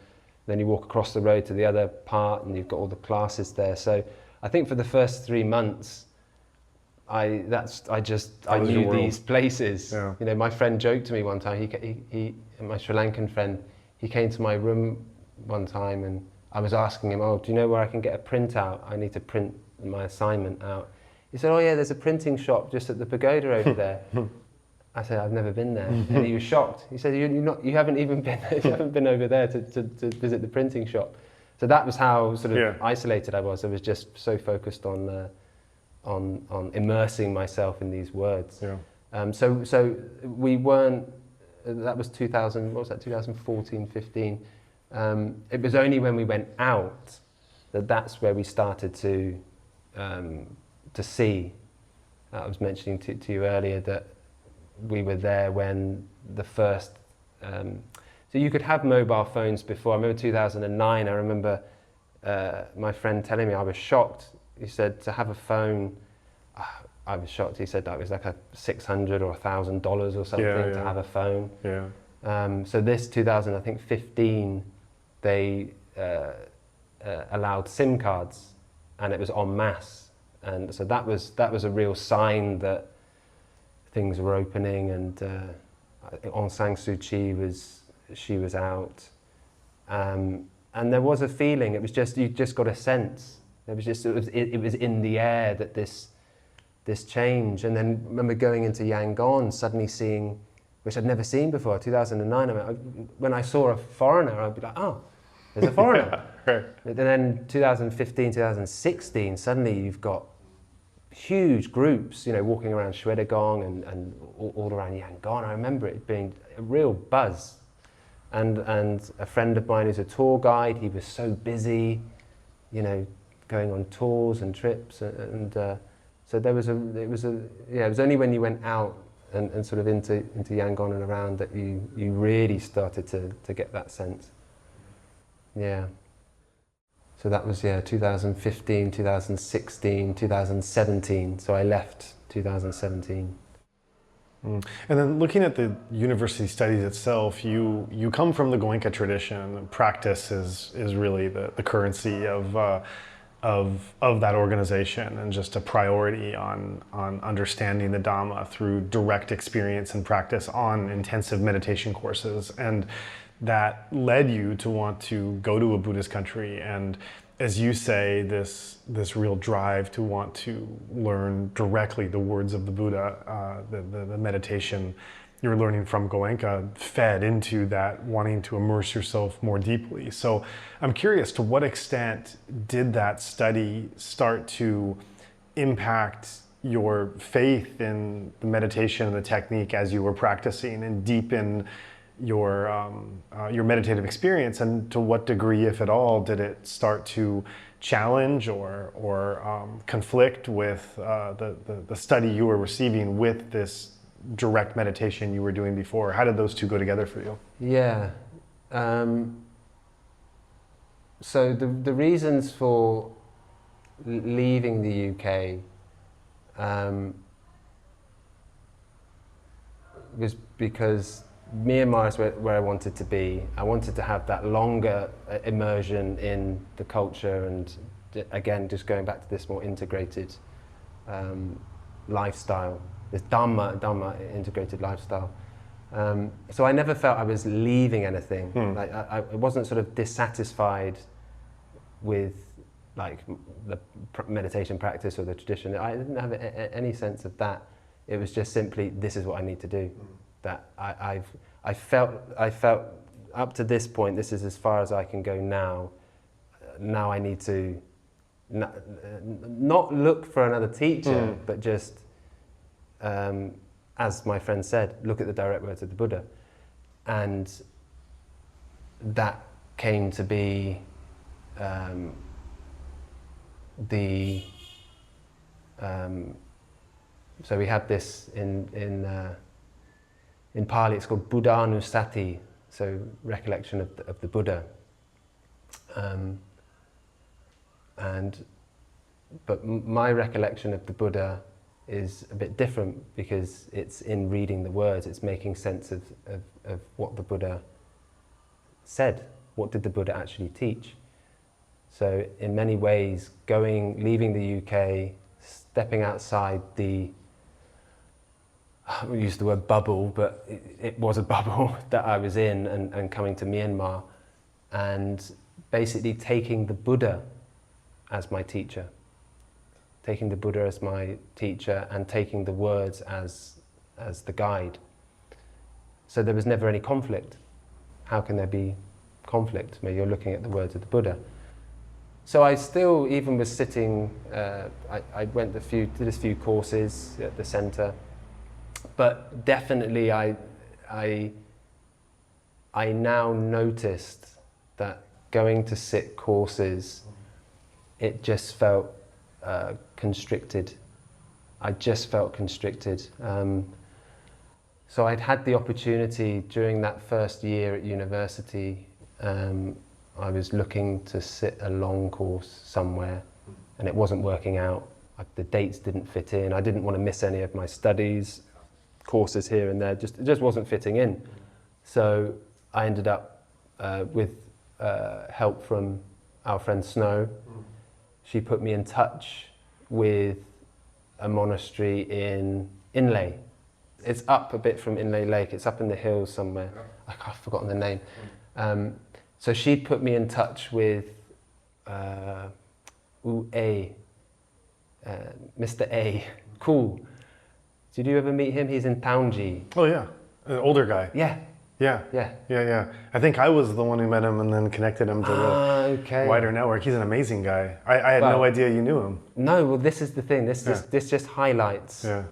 then you walk across the road to the other part, and you've got all the classes there. So I think for the first 3 months, I knew these places. Yeah. My friend joked to me one time. He my Sri Lankan friend. He came to my room one time, and I was asking him, "Oh, do you know where I can get a printout? I need to print my assignment out." He said, "Oh yeah, there's a printing shop just at the pagoda over there." I said, "I've never been there," and he was shocked. He said, "You haven't even been you haven't been over there to visit the printing shop." So that was how sort of isolated I was. I was just so focused on immersing myself in these words. Yeah. So we weren't. That was 2000. What was that? 2014, 15. It was only when we went out that's where we started to see I was mentioning to you earlier that we were there when the first, so you could have mobile phones before. I remember 2009, I remember my friend telling me, I was shocked. He said to have a phone, I was shocked. He said that was like a $600 or $1,000 or something to have a phone. Yeah. So this 2015, they allowed SIM cards, and it was en masse, and so that was a real sign that things were opening. And Aung San Suu Kyi was out, and there was a feeling. It was just, you just got a sense. It was in the air that this change. And then I remember going into Yangon, suddenly seeing, which I'd never seen before, 2009. I mean, when I saw a foreigner, I'd be like, oh, there's a foreigner. Right. And then 2015, 2016, suddenly you've got huge groups, walking around Shwedagon and all around Yangon. I remember it being a real buzz. And a friend of mine who's a tour guide, he was so busy, going on tours and trips, and so it was only when you went out and sort of into Yangon and around that you really started to get that sense. Yeah. So that was 2015, 2016, 2017. So I left 2017. And then looking at the university studies itself, you come from the Goenka tradition. Practice is really the currency of that organization, and just a priority on understanding the Dhamma through direct experience and practice on intensive meditation courses. And that led you to want to go to a Buddhist country, and as you say, this real drive to want to learn directly the words of the Buddha, the meditation you're learning from Goenka fed into that wanting to immerse yourself more deeply. So I'm curious, to what extent did that study start to impact your faith in the meditation and the technique as you were practicing, and deepen your meditative experience? And to what degree, if at all, did it start to challenge or conflict with the study you were receiving with this direct meditation you were doing before? How did those two go together for you? Yeah. So the reasons for leaving the UK was because Myanmar is where I wanted to be. I wanted to have that longer immersion in the culture, and again, just going back to this more integrated lifestyle, this Dharma integrated lifestyle. So I never felt I was leaving anything. Like I wasn't sort of dissatisfied with like the meditation practice or the tradition. I didn't have any sense of that. It was just simply, this is what I need to do. That I felt up to this point, this is as far as I can go now. Now I need to not look for another teacher, but just, as my friend said, look at the direct words of the Buddha. And that came to be so we have this in Pali, it's called Buddhanusati, so recollection of the Buddha. But my recollection of the Buddha is a bit different, because it's in reading the words, it's making sense of what the Buddha said. What did the Buddha actually teach? So in many ways, leaving the UK, stepping outside we use the word bubble, but it was a bubble that I was in, and coming to Myanmar, and basically taking the Buddha as my teacher. Taking the Buddha as my teacher, and taking the words as the guide. So there was never any conflict. How can there be conflict where you're looking at the words of the Buddha? So I still, even was sitting, I did a few courses at the centre, but definitely I now noticed that going to sit courses, it just felt constricted. I just felt constricted. So I'd had the opportunity during that first year at university. I was looking to sit a long course somewhere, and it wasn't working out. The dates didn't fit in. I didn't want to miss any of my studies, courses here and there. It just wasn't fitting in. So I ended up with help from our friend Snow. She put me in touch with a monastery in Inlay. It's up a bit from Inlay Lake. It's up in the hills somewhere. I've forgotten the name. So she'd put me in touch with Mr. A. Cool. Did you ever meet him? He's in Taunji. Oh yeah, an older guy. Yeah. Yeah. I think I was the one who met him and then connected him to the wider network. He's an amazing guy. I had no idea you knew him. No, well, this is the thing. This just highlights Yeah.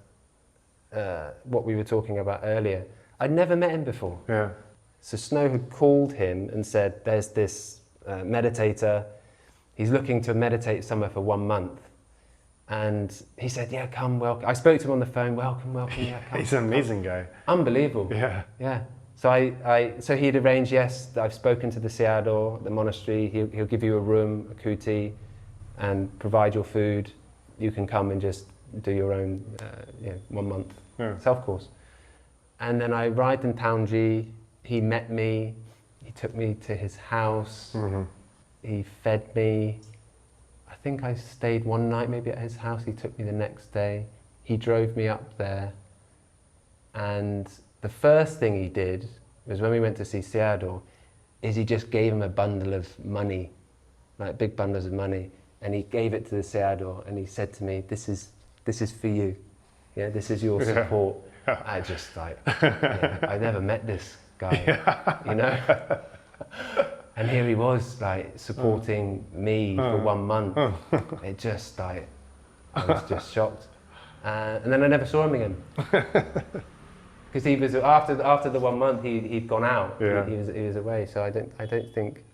What we were talking about earlier. I'd never met him before. Yeah. So Snow had called him and said, there's this meditator. He's looking to meditate somewhere for 1 month. And he said, yeah, come, welcome. I spoke to him on the phone, welcome, yeah, come. He's an amazing guy. Unbelievable. Yeah. So so he'd arranged, yes, I've spoken to the Sayadaw, the monastery. He'll give you a room, a kuti, and provide your food. You can come and just do your own 1 month self-course. And then I arrived in Taunji. He met me. He took me to his house. Mm-hmm. He fed me. I think I stayed one night maybe at his house. He took me the next day. He drove me up there. And the first thing he did was when we went to see Sayadaw, is he just gave him a bundle of money, like big bundles of money, and he gave it to the Sayadaw, and he said to me, this is for you. Yeah, this is your support. Yeah. I just like, I never met this guy, you know? And here he was, like, supporting me for 1 month. It just, like, I was just shocked. And then I never saw him again. Because he was, after the 1 month, he'd gone out. Yeah. He was away, so I don't think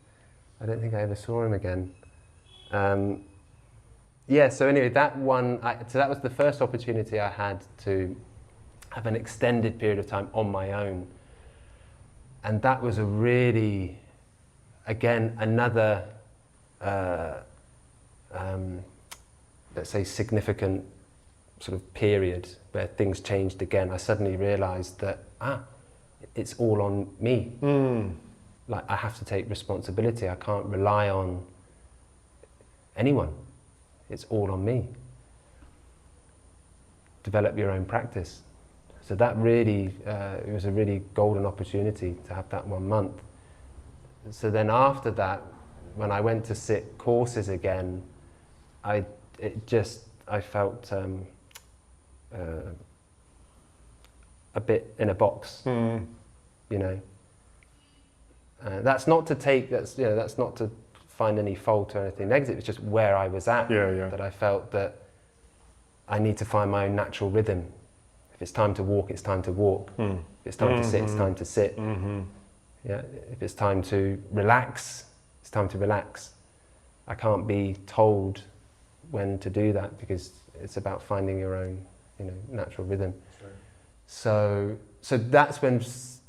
I ever saw him again. So anyway, that was the first opportunity I had to have an extended period of time on my own. And that was a really, again, another, let's say, significant sort of period where things changed again. I suddenly realized that, it's all on me. Like, I have to take responsibility. I can't rely on anyone. It's all on me. Develop your own practice. So that really, it was a really golden opportunity to have that 1 month. So then after that, when I went to sit courses again, I felt a bit in a box, you know. That's not to find any fault or anything negative. It's just where I was at. That I felt that I need to find my own natural rhythm. If it's time to walk, it's time to walk. If it's time to sit, it's time to sit. Yeah. If it's time to relax, it's time to relax. I can't be told when to do that because it's about finding your own, natural rhythm. Sure. So that's when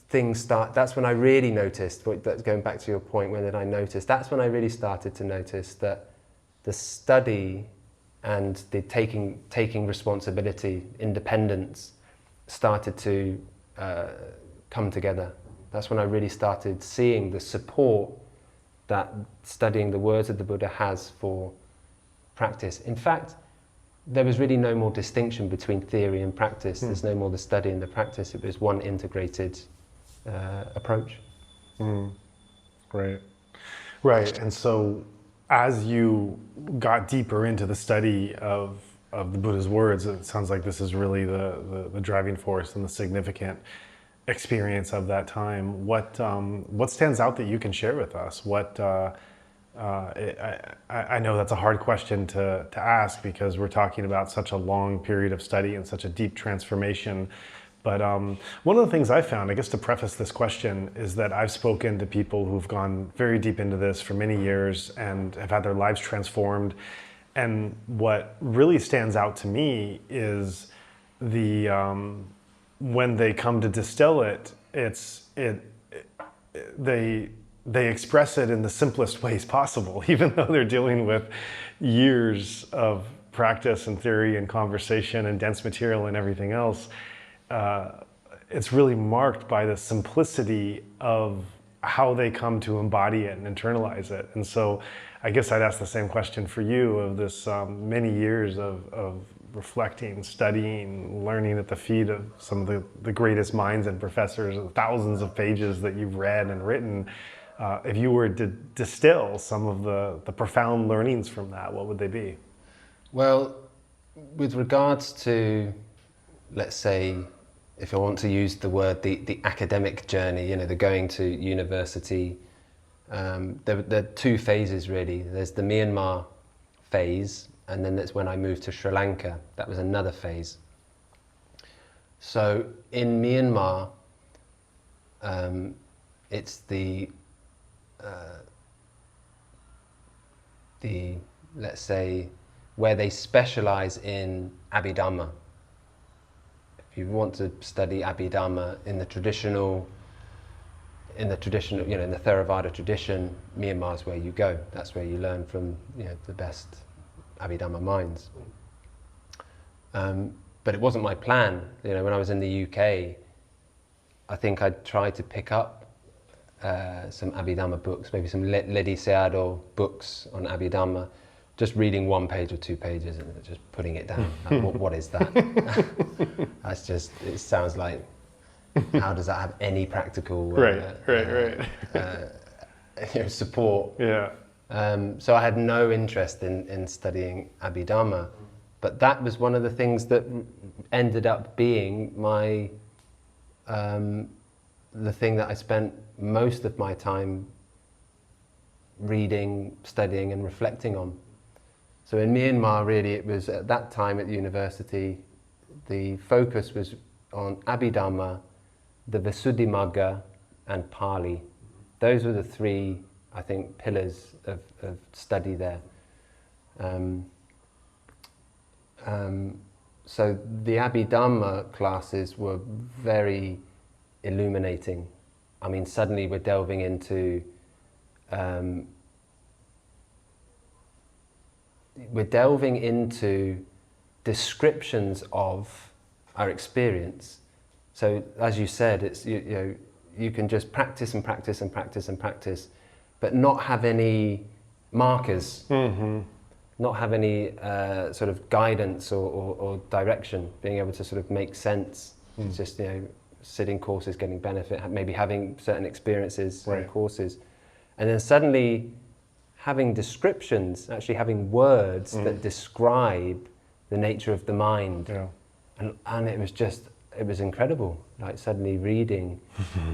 things start. That's when I really noticed. That's going back to your point. When did I notice? That's when I really started to notice that the study and the taking responsibility, independence, started to come together. That's when I really started seeing the support that studying the words of the Buddha has for practice. In fact, there was really no more distinction between theory and practice. There's no more the study and the practice. It was one integrated approach. Right. And so as you got deeper into the study of the Buddha's words, it sounds like this is really the driving force and the significant experience of that time. What stands out that you can share with us? I know that's a hard question to ask because we're talking about such a long period of study and such a deep transformation. But one of the things I found, I guess to preface this question, is that I've spoken to people who've gone very deep into this for many years and have had their lives transformed. And what really stands out to me is the when they come to distill it, they express it in the simplest ways possible, even though they're dealing with years of practice and theory and conversation and dense material and everything else. It's really marked by the simplicity of how they come to embody it and internalize it. And so I guess I'd ask the same question for you of this many years of reflecting, studying, learning at the feet of some of the greatest minds and professors, thousands of pages that you've read and written. If you were to distill some of the profound learnings from that, what would they be? Well, with regards to, let's say, if I want to use the word, the academic journey, the going to university, there are two phases really. There's the Myanmar phase, and then that's when I moved to Sri Lanka. That was another phase. So in Myanmar, it's the let's say, where they specialize in Abhidhamma. If you want to study Abhidhamma in the traditional, in the Theravada tradition, Myanmar is where you go. That's where you learn from, the best Abhidhamma minds. But it wasn't my plan. When I was in the UK, I think I tried to pick up some Abhidhamma books, maybe some Ledi Sayadaw books on Abhidhamma, just reading 1 page or 2 pages and just putting it down. Like, what is that? That's just, it sounds like, how does that have any practical support? Yeah. So I had no interest in studying Abhidhamma, but that was one of the things that ended up being my, the thing that I spent most of my time reading, studying and reflecting on. So in Myanmar, really, it was at that time at university, the focus was on Abhidhamma, the Visuddhimagga and Pali. Those were the 3, I think, pillars of study there. So the Abhidhamma classes were very illuminating. I mean, suddenly we're delving into descriptions of our experience. So as you said, it's you can just practice and practice and practice and practice, but not have any markers, not have any sort of guidance or direction, being able to sort of make sense. It's just sitting courses, getting benefit, maybe having certain experiences in courses, and then suddenly having descriptions, actually having words that describe the nature of the mind. And it was incredible, like suddenly reading,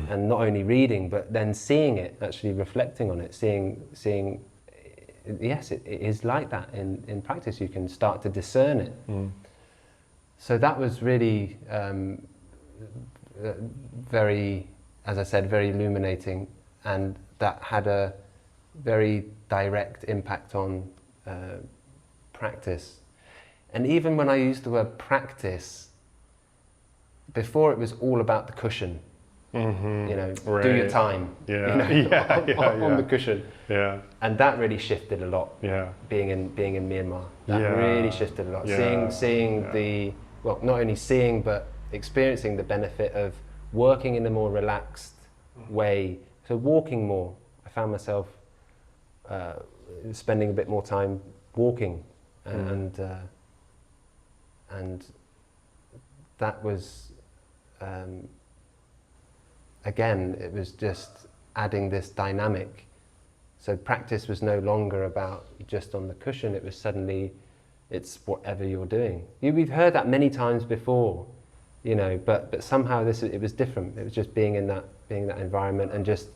and not only reading, but then seeing it, actually reflecting on it, seeing yes, it is like that in practice. You can start to discern it. So that was really very, as I said, very illuminating, and that had a very direct impact on practice. And even when I used the word practice, before it was all about the cushion, do your time, on the cushion. And that really shifted a lot. Being in Myanmar, that really shifted a lot. Seeing the, well, not only seeing but experiencing the benefit of working in a more relaxed way. So walking more, I found myself spending a bit more time walking, and that was again, it was just adding this dynamic. So practice was no longer about just on the cushion, it was suddenly, it's whatever you're doing. We've heard that many times before, but somehow it was different. It was just being in that environment and just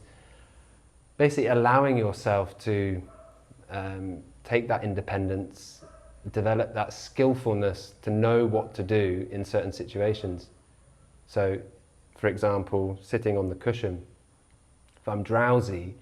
basically allowing yourself to take that independence, develop that skillfulness to know what to do in certain situations. So, for example, sitting on the cushion, if I'm drowsy,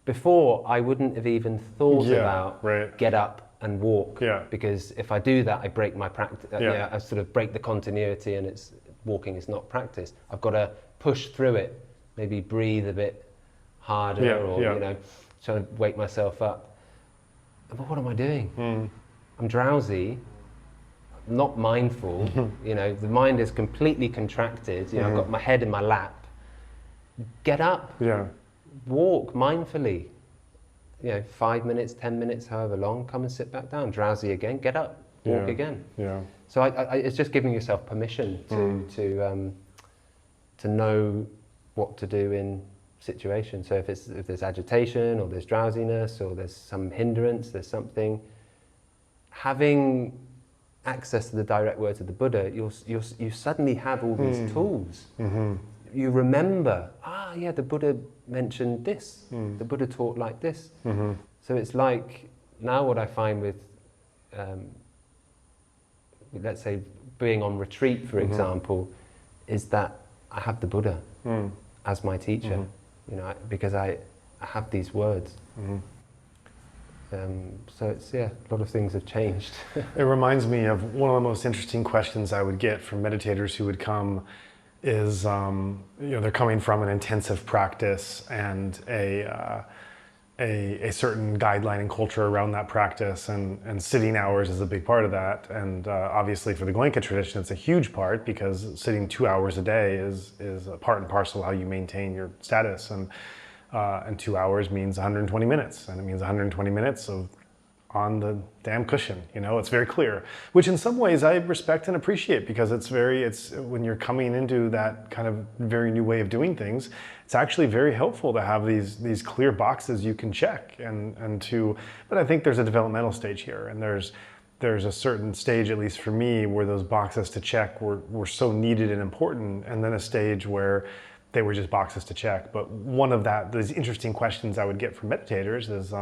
before I wouldn't have even thought about get up, and walk. Yeah. Because if I do that, I break my practice. Yeah. I sort of break the continuity, and walking is not practice. I've got to push through it, maybe breathe a bit harder, or trying to wake myself up. But what am I doing? I'm drowsy, not mindful. The mind is completely contracted. I've got my head in my lap. Get up. Yeah. Walk mindfully. 5 minutes, 10 minutes, however long. Come and sit back down. Drowsy again. Get up. Walk again. Yeah. So it's just giving yourself permission to know what to do in situations. So if there's agitation, or there's drowsiness, or there's some hindrance, there's something. Having access to the direct words of the Buddha, you suddenly have all these tools. You remember, the Buddha mentioned this. The Buddha taught like this. So it's like, now what I find with, let's say, being on retreat, for example, is that I have the Buddha as my teacher, because I have these words. So it's, a lot of things have changed. It reminds me of one of the most interesting questions I would get from meditators who would come is, they're coming from an intensive practice and a certain guideline and culture around that practice, and sitting hours is a big part of that. And obviously for the Goenka tradition, it's a huge part, because sitting 2 hours a day is a part and parcel of how you maintain your status. And 2 hours means 120 minutes, and it means 120 minutes of on the damn cushion. It's very clear, which in some ways I respect and appreciate, because it's when you're coming into that kind of very new way of doing things, it's actually very helpful to have these clear boxes you can check, but I think there's a developmental stage here, and there's a certain stage, at least for me, where those boxes to check were so needed and important, and then a stage where they were just boxes to check. But one of those interesting questions I would get from meditators is,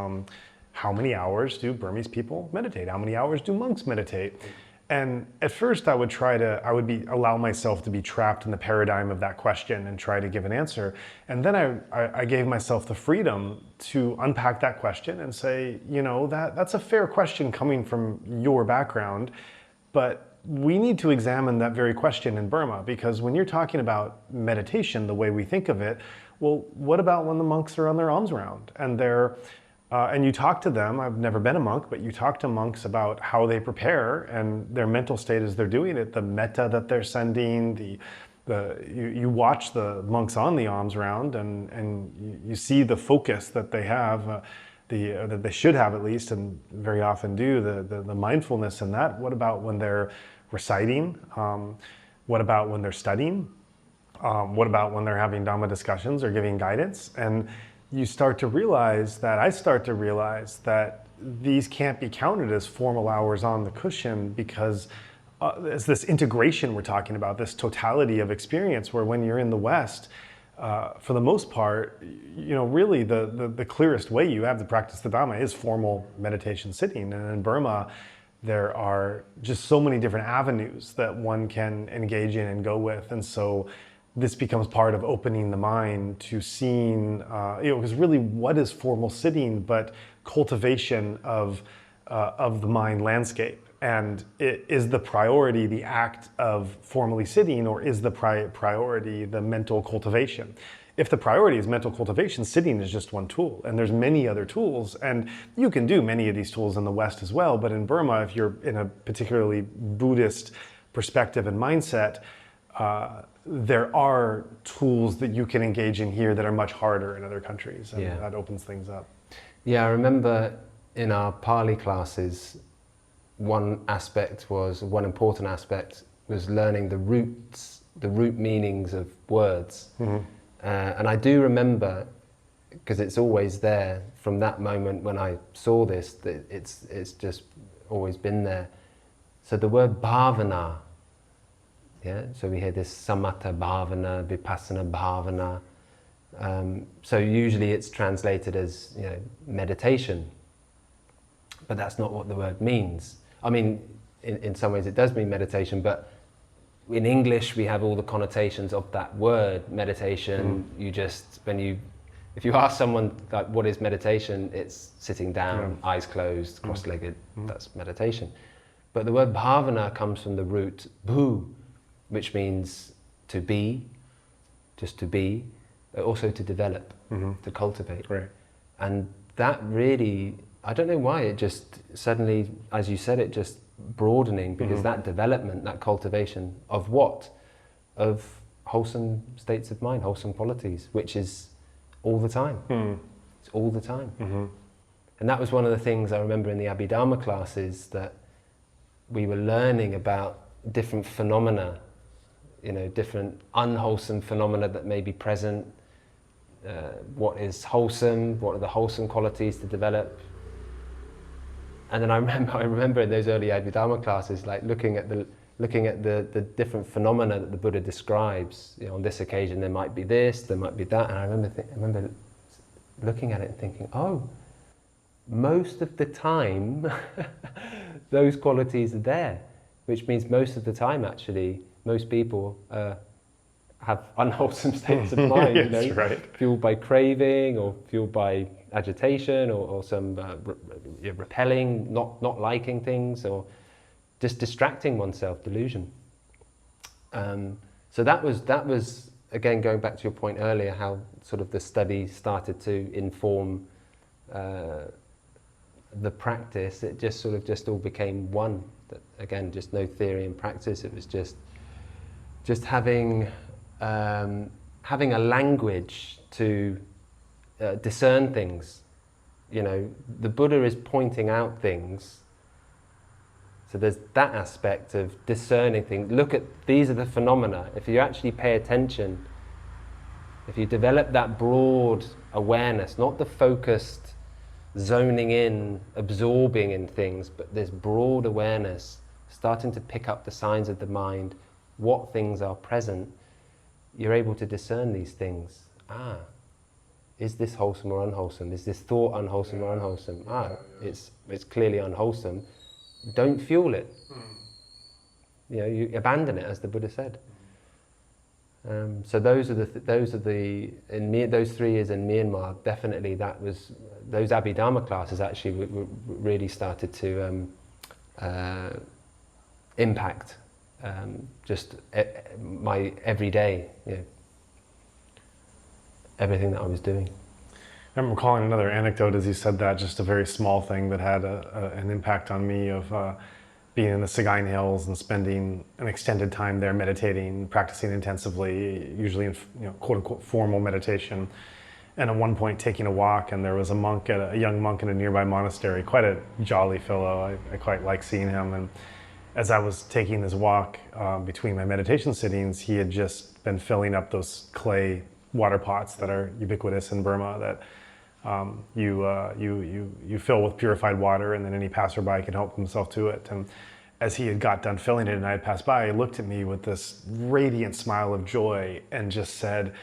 how many hours do Burmese people meditate? How many hours do monks meditate? And at first I would allow myself to be trapped in the paradigm of that question and try to give an answer. And then I gave myself the freedom to unpack that question and say, that's a fair question coming from your background, but we need to examine that very question in Burma, because when you're talking about meditation, the way we think of it, well, what about when the monks are on their alms round and you talk to them? I've never been a monk, but you talk to monks about how they prepare and their mental state as they're doing it, the metta that they're sending, you watch the monks on the alms round, and you see the focus that they have, that they should have at least, and very often do, the mindfulness in that. What about when they're reciting? What about when they're studying? What about when they're having Dhamma discussions or giving guidance? And I start to realize that these can't be counted as formal hours on the cushion, because it's this integration we're talking about, this totality of experience, where when you're in the West, for the most part, really the clearest way you have to practice the Dhamma is formal meditation sitting. And in Burma, there are just so many different avenues that one can engage in and go with. And so this becomes part of opening the mind to seeing, because really what is formal sitting but cultivation of the mind landscape? And is the priority the act of formally sitting, or is the priority the mental cultivation? If the priority is mental cultivation, sitting is just one tool, and there's many other tools, and you can do many of these tools in the West as well. But in Burma, if you're in a particularly Buddhist perspective and mindset, there are tools that you can engage in here that are much harder in other countries, and that opens things up. Yeah, I remember in our Pali classes, one important aspect was learning the root meanings of words. And I do remember, because it's always there from that moment when I saw this, that it's just always been there. So the word bhavana, so we hear this samatha bhavana, vipassana bhavana. So usually it's translated as meditation, but that's not what the word means. I mean, in some ways it does mean meditation, but in English we have all the connotations of that word, meditation. You just, when you if you ask someone like what is meditation, it's sitting down, eyes closed, cross-legged, that's meditation. But the word bhavana comes from the root bhu, which means to be, just to be, but also to develop, to cultivate. Right. And that really, I don't know why, it just suddenly, as you said, it just broadening, because that development, that cultivation of what? Of wholesome states of mind, wholesome qualities, which is all the time. It's all the time. And that was one of the things I remember in the Abhidhamma classes, that we were learning about different phenomena, you know, different unwholesome phenomena that may be present. What is wholesome? What are the wholesome qualities to develop? And then I remember in those early Abhidhamma classes, like looking at the different phenomena that the Buddha describes. You know, on this occasion there might be this, there might be that, and I remember looking at it and thinking, oh, most of the time those qualities are there, which means most of the time actually most people have unwholesome states of mind, yes, you know, right. fueled by craving or fueled by agitation or some repelling, not liking things, or just distracting oneself, delusion. So that was again, going back to your point earlier, how sort of the study started to inform the practice. It just all became one. That, again, just no theory and practice. It was just having a language to discern things. You know, the Buddha is pointing out things. So there's that aspect of discerning things. Look at, these are the phenomena. If you actually pay attention, if you develop that broad awareness, not the focused zoning in, absorbing in things, but this broad awareness, starting to pick up the signs of the mind, what things are present, you're able to discern these things. Is this wholesome or unwholesome? Is this thought unwholesome or unwholesome? It's clearly unwholesome. Don't fuel it. You know, you abandon it, as the Buddha said. So those are those 3 years in Myanmar. Definitely, that was those Abhidhamma classes. Actually, really started to impact just my everyday, you know, everything that I was doing. I'm recalling another anecdote as you said that, just a very small thing that had an impact on me, of being in the Sagaing Hills and spending an extended time there meditating, practicing intensively, usually in, you know, quote unquote formal meditation. And at one point taking a walk, and there was a young monk in a nearby monastery, quite a jolly fellow. I quite like seeing him. And as I was taking this walk between my meditation sittings, he had just been filling up those clay water pots that are ubiquitous in Burma, that you fill with purified water, and then any passerby can help himself to it. And as he had got done filling it and I had passed by, he looked at me with this radiant smile of joy and just said,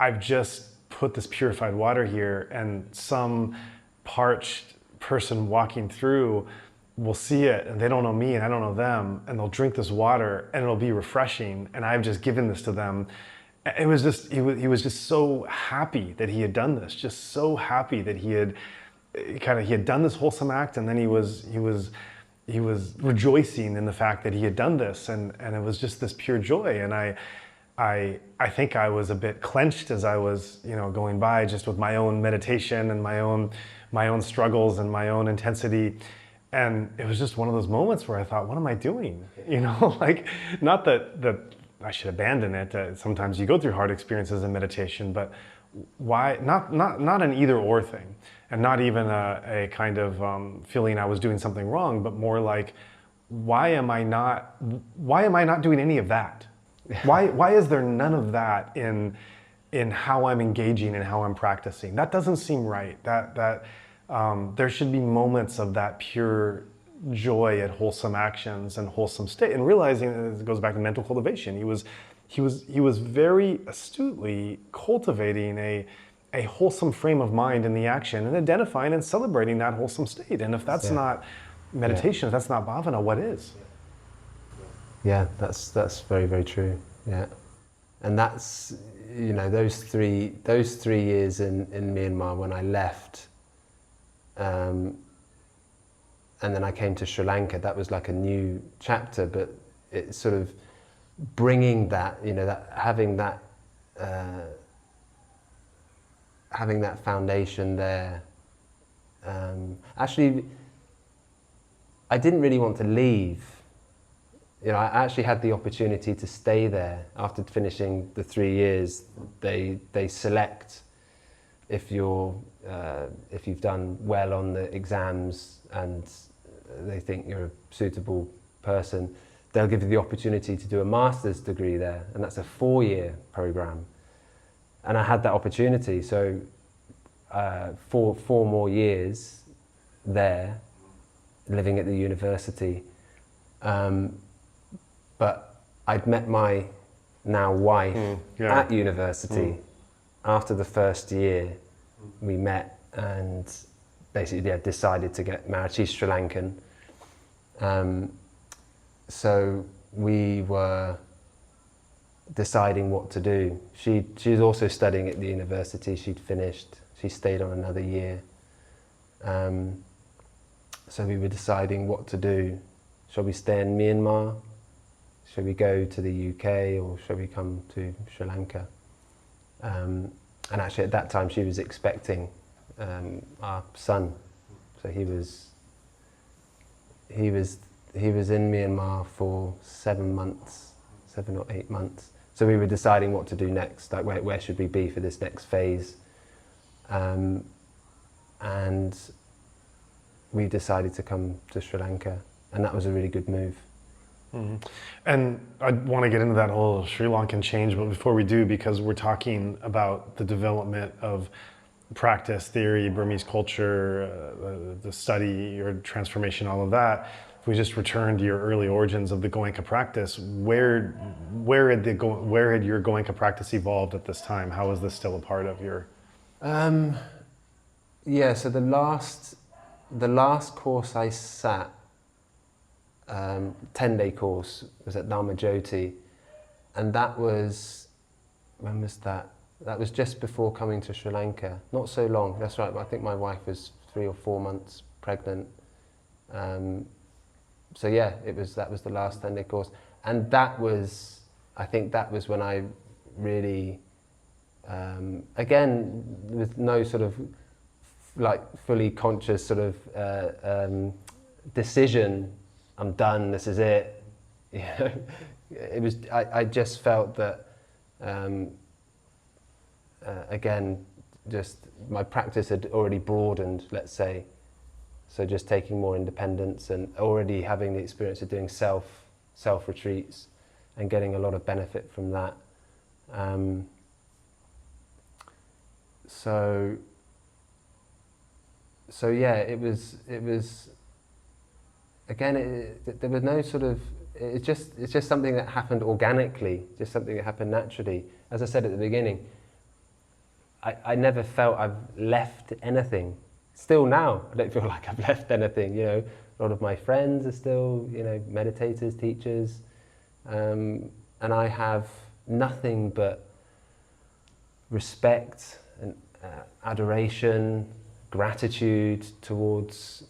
I've just put this purified water here, and some parched person walking through will see it, and they don't know me and I don't know them, and they'll drink this water and it'll be refreshing, and I've just given this to them. It was just, he was just so happy that he had done this, just so happy that he had done this wholesome act, and then he was rejoicing in the fact that he had done this, and it was just this pure joy. And I think I was a bit clenched as I was, you know, going by, just with my own meditation and my own struggles and my own intensity. And it was just one of those moments where I thought, what am I doing? You know, like, not that I should abandon it. Sometimes you go through hard experiences in meditation, but why not an either or thing, and not even a kind of feeling I was doing something wrong, but more like, why am I not doing any of that? Why is there none of that in how I'm engaging and how I'm practicing? That doesn't seem right. That there should be moments of that pure joy at wholesome actions and wholesome state, and realizing, it goes back to mental cultivation. He was very astutely cultivating a wholesome frame of mind in the action, and identifying and celebrating that wholesome state. And if that's not meditation, if that's not bhavana, what is? Yeah, that's very, very true. Yeah. And that's, you know, those three years in Myanmar when I left, and then I came to Sri Lanka. That was like a new chapter, but it's sort of bringing that, you know, that having that foundation there. Actually, I didn't really want to leave. You know, I actually had the opportunity to stay there after finishing the 3 years. They select if you've done well on the exams and they think you're a suitable person, they'll give you the opportunity to do a master's degree there, and that's a 4-year program. And I had that opportunity, so 4 more years there, living at the university. But I'd met my now wife at university. After the first year, we met and basically decided to get married. She's Sri Lankan. So we were deciding what to do. She was also studying at the university. She'd finished. She stayed on another year. So we were deciding what to do. Shall we stay in Myanmar? Shall we go to the UK, or shall we come to Sri Lanka? And actually at that time she was expecting our son. So he was in Myanmar for 7 or 8 months. So we were deciding what to do next, like where should we be for this next phase. And we decided to come to Sri Lanka, and that was a really good move. Mm-hmm. And I want to get into that whole Sri Lankan change, but before we do, because we're talking about the development of practice, theory, Burmese culture, the study, your transformation, all of that, if we just return to your early origins of the Goenka practice, where had your Goenka practice evolved at this time? How is this still a part of your... Yeah, so the last course I sat, 10-day course, was at Dharma Jyoti, and that was, when was that? That was just before coming to Sri Lanka. Not so long, that's right, I think my wife was 3 or 4 months pregnant. So yeah, that was the last 10-day course. And I think that was when I really, again, with no sort of like fully conscious sort of decision, I'm done, this is it. You know, it was. I just felt that, again, just my practice had already broadened, let's say. So just taking more independence and already having the experience of doing self retreats and getting a lot of benefit from that. So yeah, it was. Again, there was no sort of. It's just something that happened organically, just something that happened naturally. As I said at the beginning, I never felt I've left anything. Still now, I don't feel like I've left anything. You know, a lot of my friends are still, you know, meditators, teachers, and I have nothing but respect and adoration, gratitude towards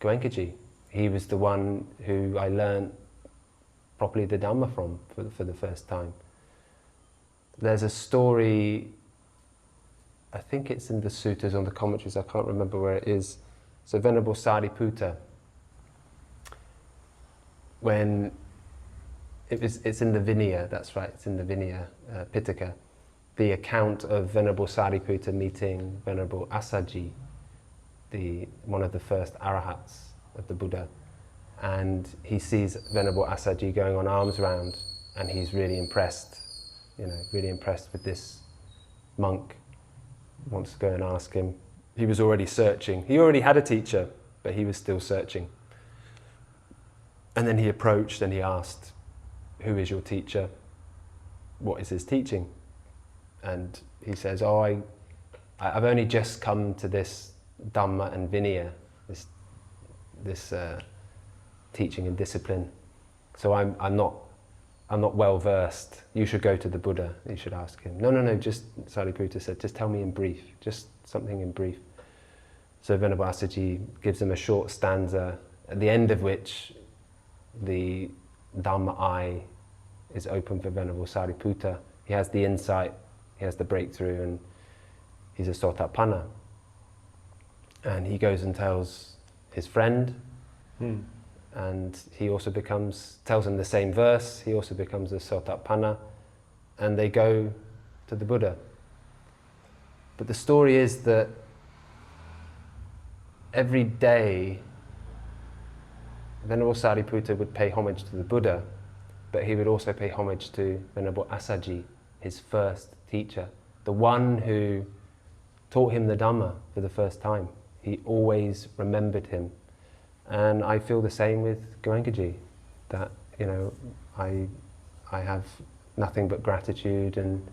Goenkaji. He was the one who I learned properly the Dharma from for the first time. There's a story, I think it's in the suttas or the commentaries, I can't remember where it is. So Venerable Sariputta, when it's in the Vinaya, that's right, it's in the Vinaya Pitaka, the account of Venerable Sariputta meeting Venerable Asaji, one of the first arahats of the Buddha, and he sees Venerable Asaji going on alms round, and he's really impressed, you know, really impressed with this monk. Wants to go and ask him. He was already searching. He already had a teacher, but he was still searching. And then he approached and he asked, "Who is your teacher? What is his teaching?" And he says, "Oh, I've only just come to this Dhamma and Vinaya, this teaching and discipline. So I'm not I'm not well versed. You should go to the Buddha. You should ask him. No, just, Sariputta said, just tell me in brief, just something in brief. So Venerable Assaji gives him a short stanza, at the end of which the Dharma eye is open for Venerable Sariputta. He has the insight, he has the breakthrough, and he's a Sotapanna. And he goes and tells his friend, and he also tells him the same verse, he also becomes a Sotapanna, and they go to the Buddha. But the story is that every day Venerable Sariputta would pay homage to the Buddha, but he would also pay homage to Venerable Assaji, his first teacher, the one who taught him the Dhamma for the first time. He always remembered him. And I feel the same with Goenka, that, you know, I have nothing but gratitude, and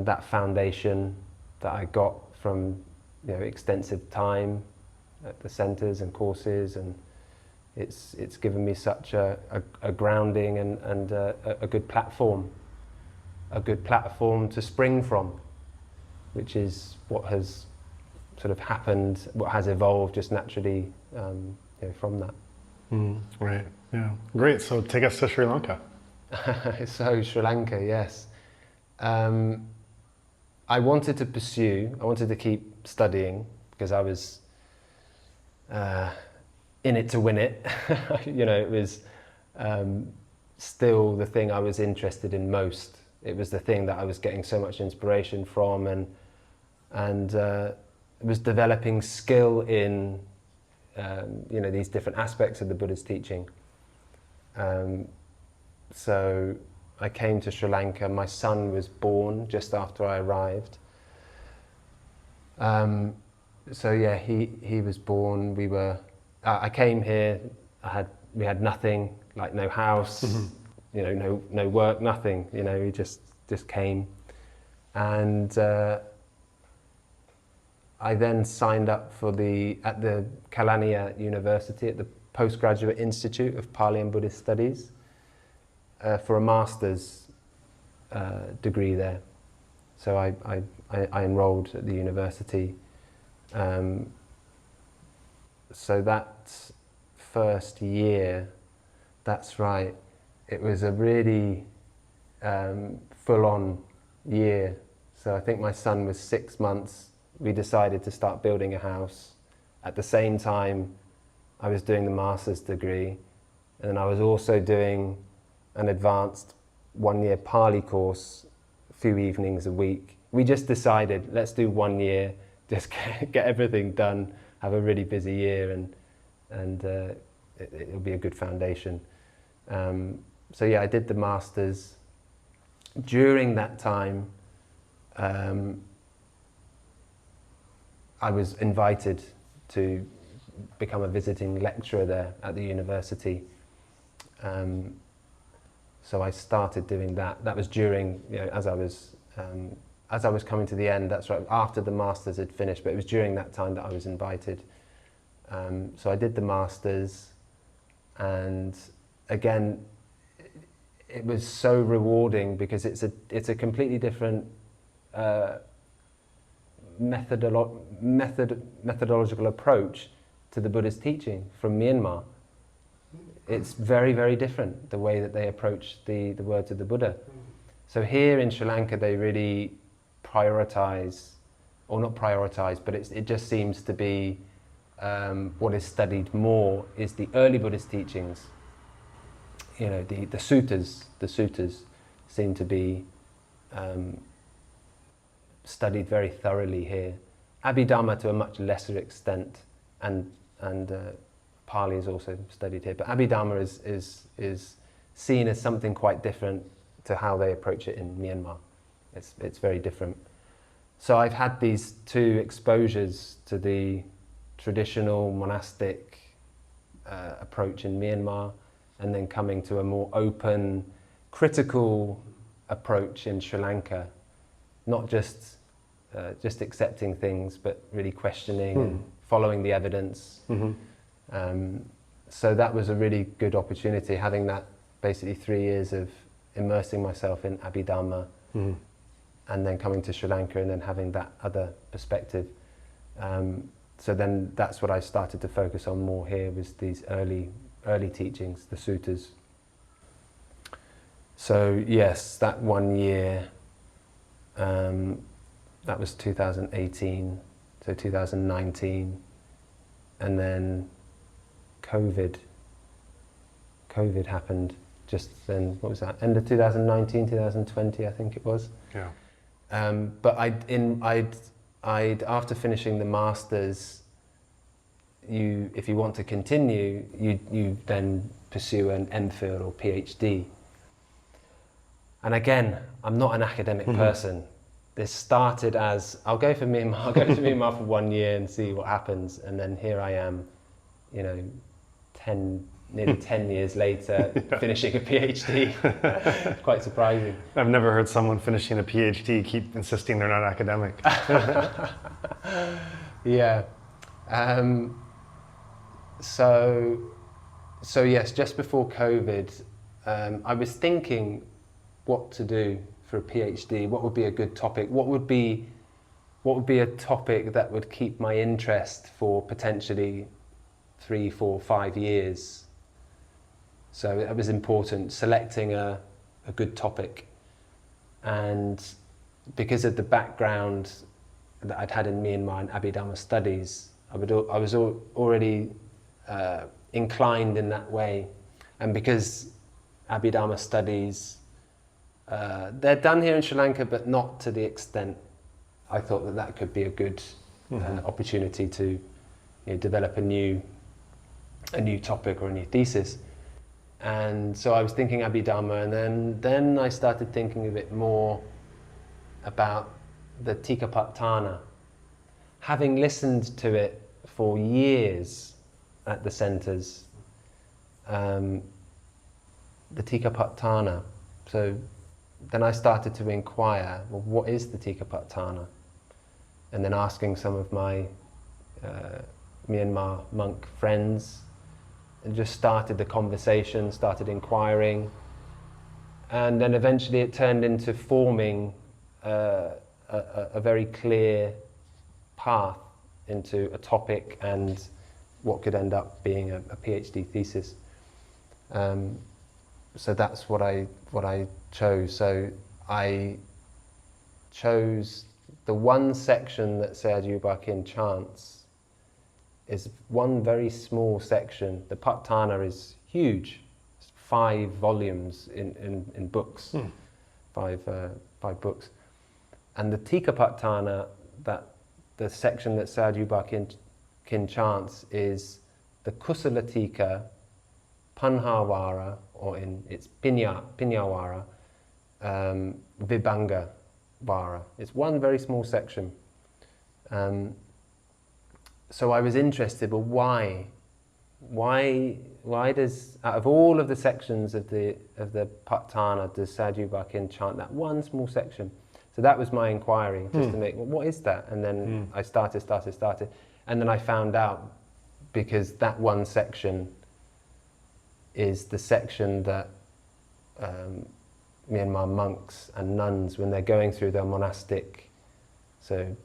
that foundation that I got from, you know, extensive time at the centres and courses, and it's given me such a grounding and a good platform to spring from, which is what has sort of happened, what has evolved just naturally, you know, from that. Right. Yeah. Great. So take us to Sri Lanka. So Sri Lanka, yes. I wanted to keep studying because I was in it to win it. You know, it was still the thing I was interested in most. It was the thing that I was getting so much inspiration from, and it was developing skill in you know, these different aspects of the Buddha's teaching. So I came to Sri Lanka. My son was born just after I arrived. So yeah, he was born. I came here. We had nothing, like no house, you know, no work, nothing. You know, we just came, and I then signed up at the Kelaniya University, at the Postgraduate Institute of Pali and Buddhist Studies, for a master's degree there. So I enrolled at the university. So that first year, that's right, it was a really full-on year. So I think my son was 6 months. We decided to start building a house. At the same time, I was doing the master's degree, and then I was also doing an advanced 1-year Pali course, a few evenings a week. We just decided, let's do 1 year, just get everything done, have a really busy year, and it'll be a good foundation. So yeah, I did the master's. During that time, I was invited to become a visiting lecturer there at the university. So I started doing that. That was during, you know, as I was coming to the end. That's right, after the masters had finished, but it was during that time that I was invited. So I did the masters, and again, it was so rewarding because it's a completely different methodological approach to the Buddhist teaching from Myanmar. It's very, very different, the way that they approach the words of the Buddha. So here in Sri Lanka, they really prioritize, or not prioritize, but it just seems to be what is studied more is the early Buddhist teachings. You know, the suttas. The suttas seem to be studied very thoroughly here. Abhidhamma to a much lesser extent, and Pali is also studied here. But Abhidhamma is seen as something quite different to how they approach it in Myanmar. It's very different. So I've had these two exposures to the traditional monastic approach in Myanmar, and then coming to a more open, critical approach in Sri Lanka, not just accepting things, but really questioning and following the evidence. So that was a really good opportunity, having that basically 3 years of immersing myself in Abhidhamma, and then coming to Sri Lanka and then having that other perspective. So then that's what I started to focus on more here, was these early teachings, the suttas. So yes, that 1 year, that was 2018, so 2019, and then COVID happened just then. What was that? End of 2019, 2020, I think it was. Yeah. But I'd after finishing the masters, if you want to continue, you then pursue an MPhil or PhD. And again, I'm not an academic person. This started as, I'll go to Myanmar for 1 year and see what happens, and then here I am, nearly 10 years later, finishing a PhD. Quite surprising. I've never heard someone finishing a PhD keep insisting they're not academic. Yeah. So yes, just before COVID, I was thinking what to do for a PhD. What would be a good topic? What would be a topic that would keep my interest for potentially 3, 4, 5 years? So it was important, selecting a good topic. And because of the background that I'd had in Myanmar and Abhidhamma studies, I was already inclined in that way. And because Abhidhamma studies, they're done here in Sri Lanka, but not to the extent, I thought that could be a good opportunity to develop a new topic or a new thesis. And so I was thinking Abhidhamma, and then I started thinking a bit more about the Tika Pattana. Having listened to it for years at the centres, the Tika Pattana. So then I started to inquire, well, what is the Tika Pattana? And then asking some of my Myanmar monk friends, and just started the conversation, started inquiring, and then eventually it turned into forming a very clear path into a topic and what could end up being a PhD thesis. So that's what I chose. So I chose the one section that Sayadaw Bakin chants is one very small section. The Pattana is huge. It's 5 volumes in books, 5 books. And the Tika Pattana, the section that Sayadaw Bakin chants, is the Kusala Tika, Panhavara, or it's Pinyawara, Vibhanga Vara. It's one very small section. So I was interested, but why? Why does, out of all of the sections of the Pattana, does Sayadaw Bakin chant that one small section? So that was my inquiry, just to make, well, what is that? And then I started, and then I found out, because that one section is the section that Myanmar monks and nuns, when they're going through their monastic, so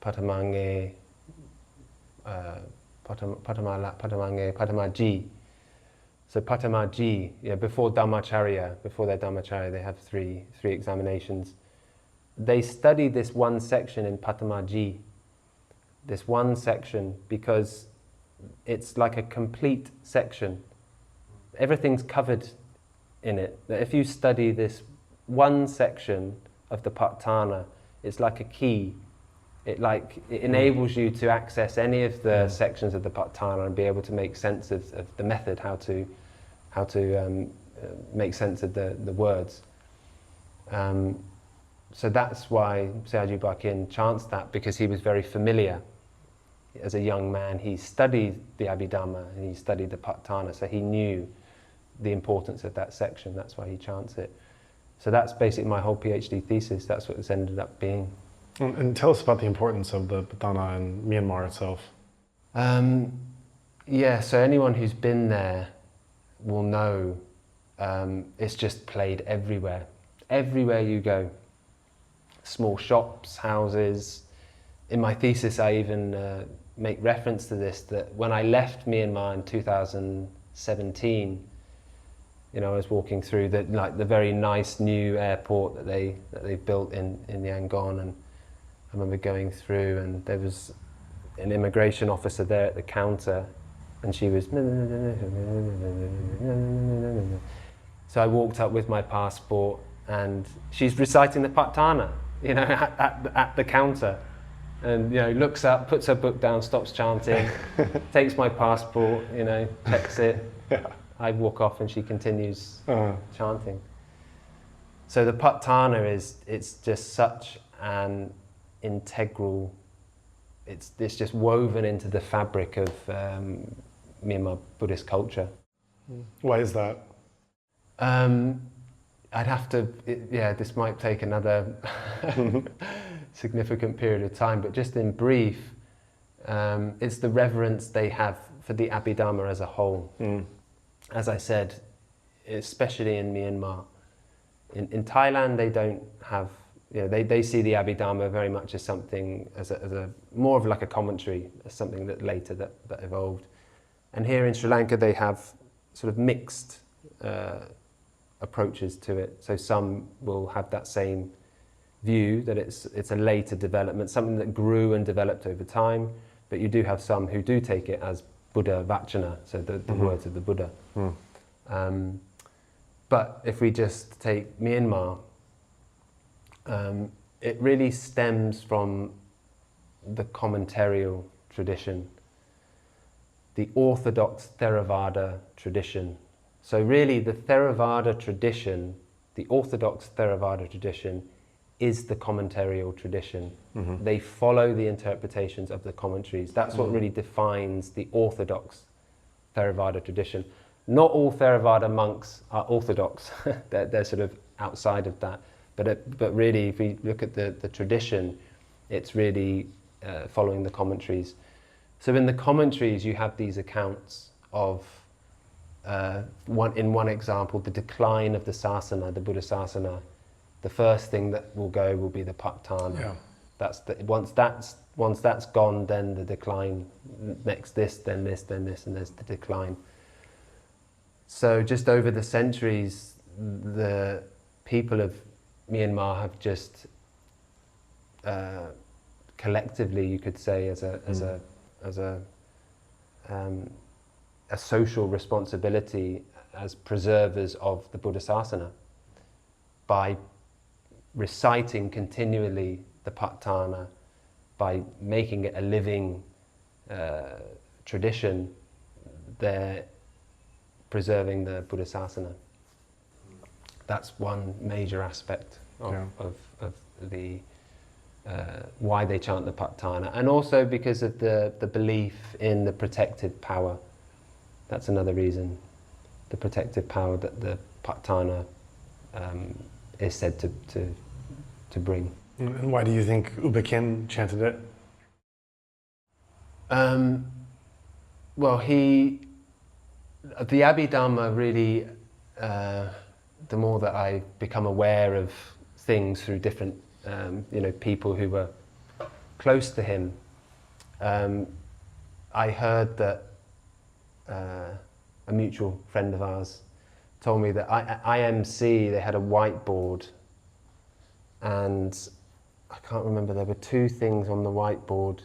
Patamange, Patamaji. So Patamaji, before Dhammacharya, before their Dhammacharya, they have three examinations. They study this one section in Patamaji, this one section, because it's like a complete section. Everything's covered in it. If you study this one section of the Pattana, it's like a key. It enables you to access any of the sections of the Pattana and be able to make sense of the method, how to make sense of the words. So that's why Sayadaw Bakin chants that, because he was very familiar. As a young man, he studied the Abhidhamma and he studied the Pattana, so he knew the importance of that section. That's why he chants it. So that's basically my whole PhD thesis. That's what it's ended up being. And tell us about the importance of the Pattana in Myanmar itself. So anyone who's been there will know it's just played everywhere. Everywhere you go. Small shops, houses. In my thesis I even make reference to this, that when I left Myanmar in 2017, I was walking through the very nice new airport that they built in Yangon, and I remember going through, and there was an immigration officer there at the counter, and she was so I walked up with my passport, and she's reciting the Pattana, at the counter, and looks up, puts her book down, stops chanting, takes my passport, checks it. Yeah. I walk off and she continues chanting. So the Pattana it's just such an integral, it's just woven into the fabric of Myanmar Buddhist culture. Why is that? I'd have to, this might take another significant period of time, but just in brief, it's the reverence they have for the Abhidhamma as a whole. As I said, especially in Myanmar. In Thailand, they don't have, they see the Abhidhamma very much as something, as a more of like a commentary, as something that later that evolved. And here in Sri Lanka, they have sort of mixed approaches to it. So some will have that same view, that it's a later development, something that grew and developed over time, but you do have some who do take it as Buddha Vachana, so the words of the Buddha. But if we just take Myanmar, it really stems from the commentarial tradition, the orthodox Theravada tradition. So really the Theravada tradition, the orthodox Theravada tradition, is the commentarial tradition. They follow the interpretations of the commentaries. That's what really defines the orthodox Theravada tradition. Not all Theravada monks are orthodox. they're sort of outside of that. But really, if we look at the tradition, it's really following the commentaries. So in the commentaries, you have these accounts of, in one example, the decline of the sasana, the Buddha sasana. The first thing that will go will be the Pattana. Yeah. Once that's gone, then the decline. Next this, then this, then this, and there's the decline. So just over the centuries, the people of Myanmar have just collectively, you could say, as a social responsibility as preservers of the Buddha sasana, by reciting continually the Pattana, by making it a living tradition, they're preserving the Buddha sasana. That's one major aspect of the why they chant the Pattana, and also because of the belief in the protective power. That's another reason, the protective power that the Pattana is said to bring. And why do you think U Kin chanted it? Well, the Abhidhamma really, the more that I become aware of things through different, people who were close to him, I heard that a mutual friend of ours told me that IMC, they had a whiteboard, and I can't remember, there were two things on the whiteboard.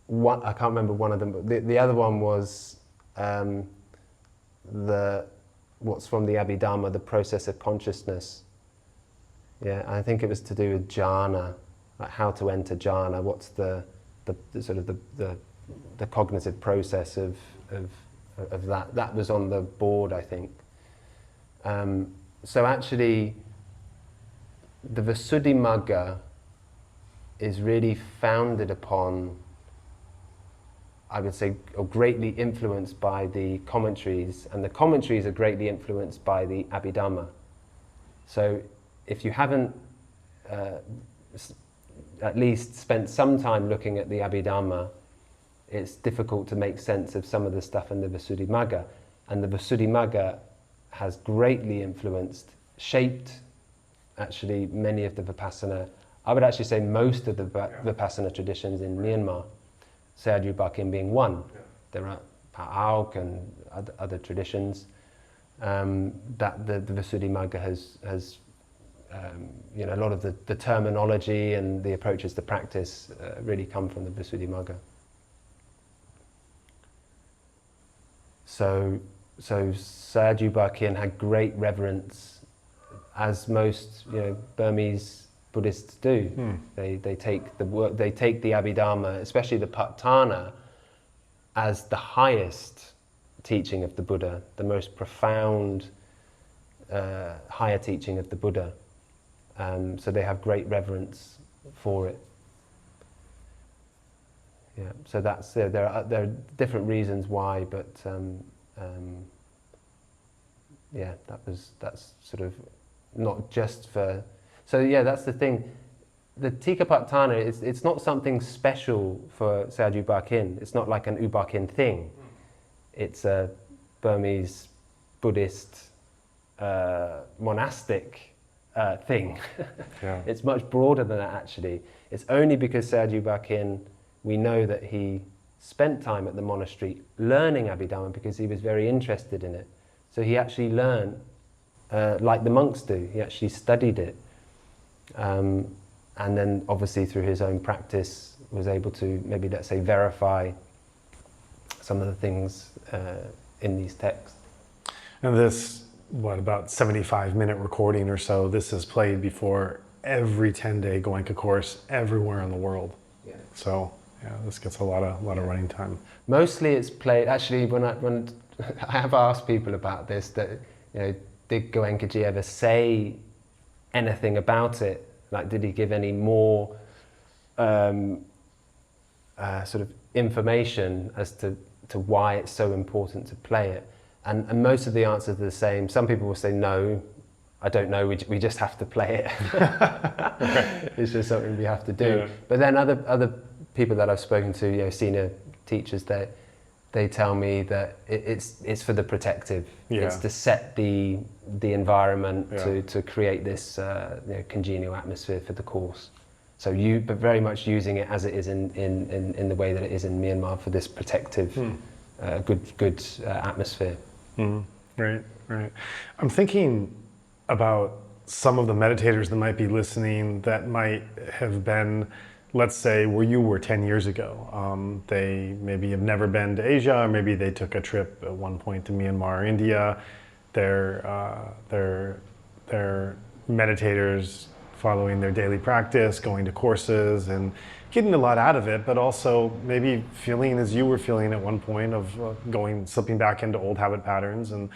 I can't remember one of them, but the other one was what's from the Abhidhamma, the process of consciousness. Yeah, I think it was to do with jhana, like how to enter jhana. What's the sort of the cognitive process of that? That was on the board, I think. So actually, the Visuddhimagga is really founded upon, I would say, or greatly influenced by the commentaries, and the commentaries are greatly influenced by the Abhidhamma. So if you haven't at least spent some time looking at the Abhidhamma, it's difficult to make sense of some of the stuff in the Visuddhimagga. And the Visuddhimagga has greatly influenced, shaped actually many of the Vipassana, I would actually say most of the Vipassana traditions in Myanmar, Sayagyi Bakin being one. There are Pa'auk and other traditions that the Visuddhimagga has a lot of the terminology and the approaches to practice really come from the Visuddhimagga. So Sayagyi Bakin had great reverence, as most Burmese Buddhists do. They take the Abhidhamma, especially the Pattana, as the highest teaching of the Buddha, the most profound, higher teaching of the Buddha. So they have great reverence for it. Yeah. So that's there are different reasons why, but that's sort of not just for. So yeah, that's the thing. The Tikapatthana, it's not something special for Sayagyi Bakin. It's not like an U Bakin thing. It's a Burmese Buddhist monastic thing. Yeah. It's much broader than that, actually. It's only because Sayagyi Bakin, we know that he spent time at the monastery learning Abhidhamma because he was very interested in it. So he actually learned, like the monks do, he actually studied it. And then obviously through his own practice was able to maybe, let's say, verify some of the things in these texts. And this, about 75-minute recording or so, this is played before every 10-day Goenka course everywhere in the world. Yeah. So yeah, this gets a lot of running time. Mostly it's played, actually, when I have asked people about this, that, did Goenkaji ever say anything about it? Like, did he give any more sort of information as to why it's so important to play it? And most of the answers are the same. Some people will say, no, I don't know, we just have to play it. It's just something we have to do. Yeah. But then other people that I've spoken to, senior teachers, they tell me that it's for the protective. Yeah. It's to set the environment, to create this congenial atmosphere for the course. So but very much using it as it is in the way that it is in Myanmar, for this protective, good atmosphere. Right. I'm thinking about some of the meditators that might be listening that might have been, let's say, where you were 10 years ago. They maybe have never been to Asia, or maybe they took a trip at one point to Myanmar or India. They're meditators following their daily practice, going to courses and getting a lot out of it, but also maybe feeling as you were feeling at one point of slipping back into old habit patterns and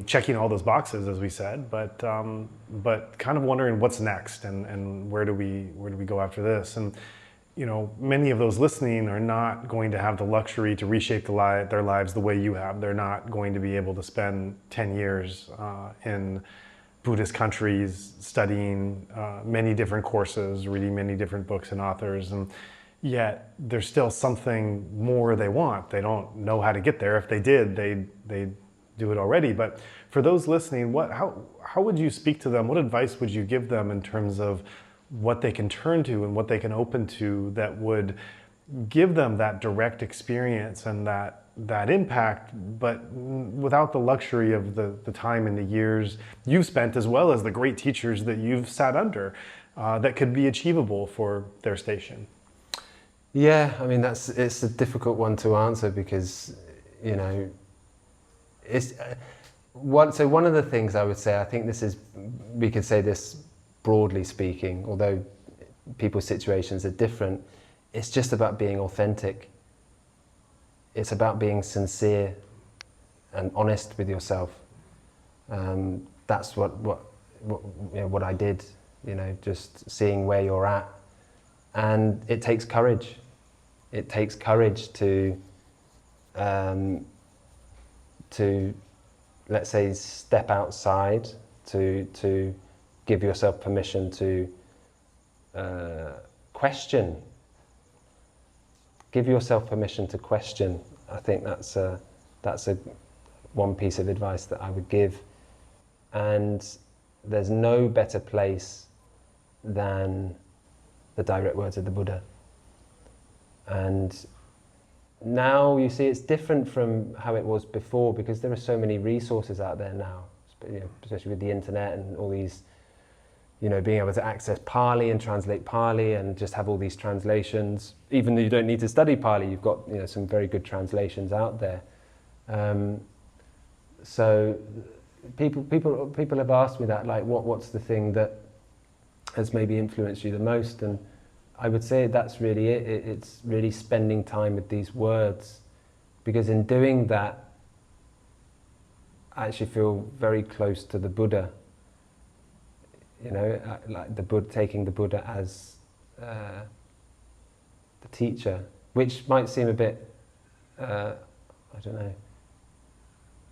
checking all those boxes, as we said, but kind of wondering what's next and where do we go after this? And many of those listening are not going to have the luxury to reshape their lives the way you have. They're not going to be able to spend 10 years in Buddhist countries studying many different courses, reading many different books and authors, and yet there's still something more they want. They don't know how to get there. If they did, they'd do it already. But for those listening, how would you speak to them? What advice would you give them in terms of what they can turn to and what they can open to that would give them that direct experience and that impact, but without the luxury of the time and the years you've spent, as well as the great teachers that you've sat under, that could be achievable for their station? Yeah, I mean, it's a difficult one to answer because, it's so one of the things I would say, I think we could say this broadly speaking, although people's situations are different, it's just about being authentic. It's about being sincere and honest with yourself. That's what I did, just seeing where you're at. And it takes courage. It takes courage to let's say, step outside, to give yourself permission to question. Give yourself permission to question. I think that's a one piece of advice that I would give. And there's no better place than the direct words of the Buddha. And now you see it's different from how it was before, because there are so many resources out there now, especially with the internet and all these, being able to access Pali and translate Pali and just have all these translations. Even though you don't need to study Pali, you've got some very good translations out there. So people have asked me that, like, what's the thing that has maybe influenced you the most? And I would say that's really it. It's really spending time with these words, because in doing that, I actually feel very close to the Buddha. Like the Buddha, taking the Buddha as the teacher, which might seem a bit, I don't know,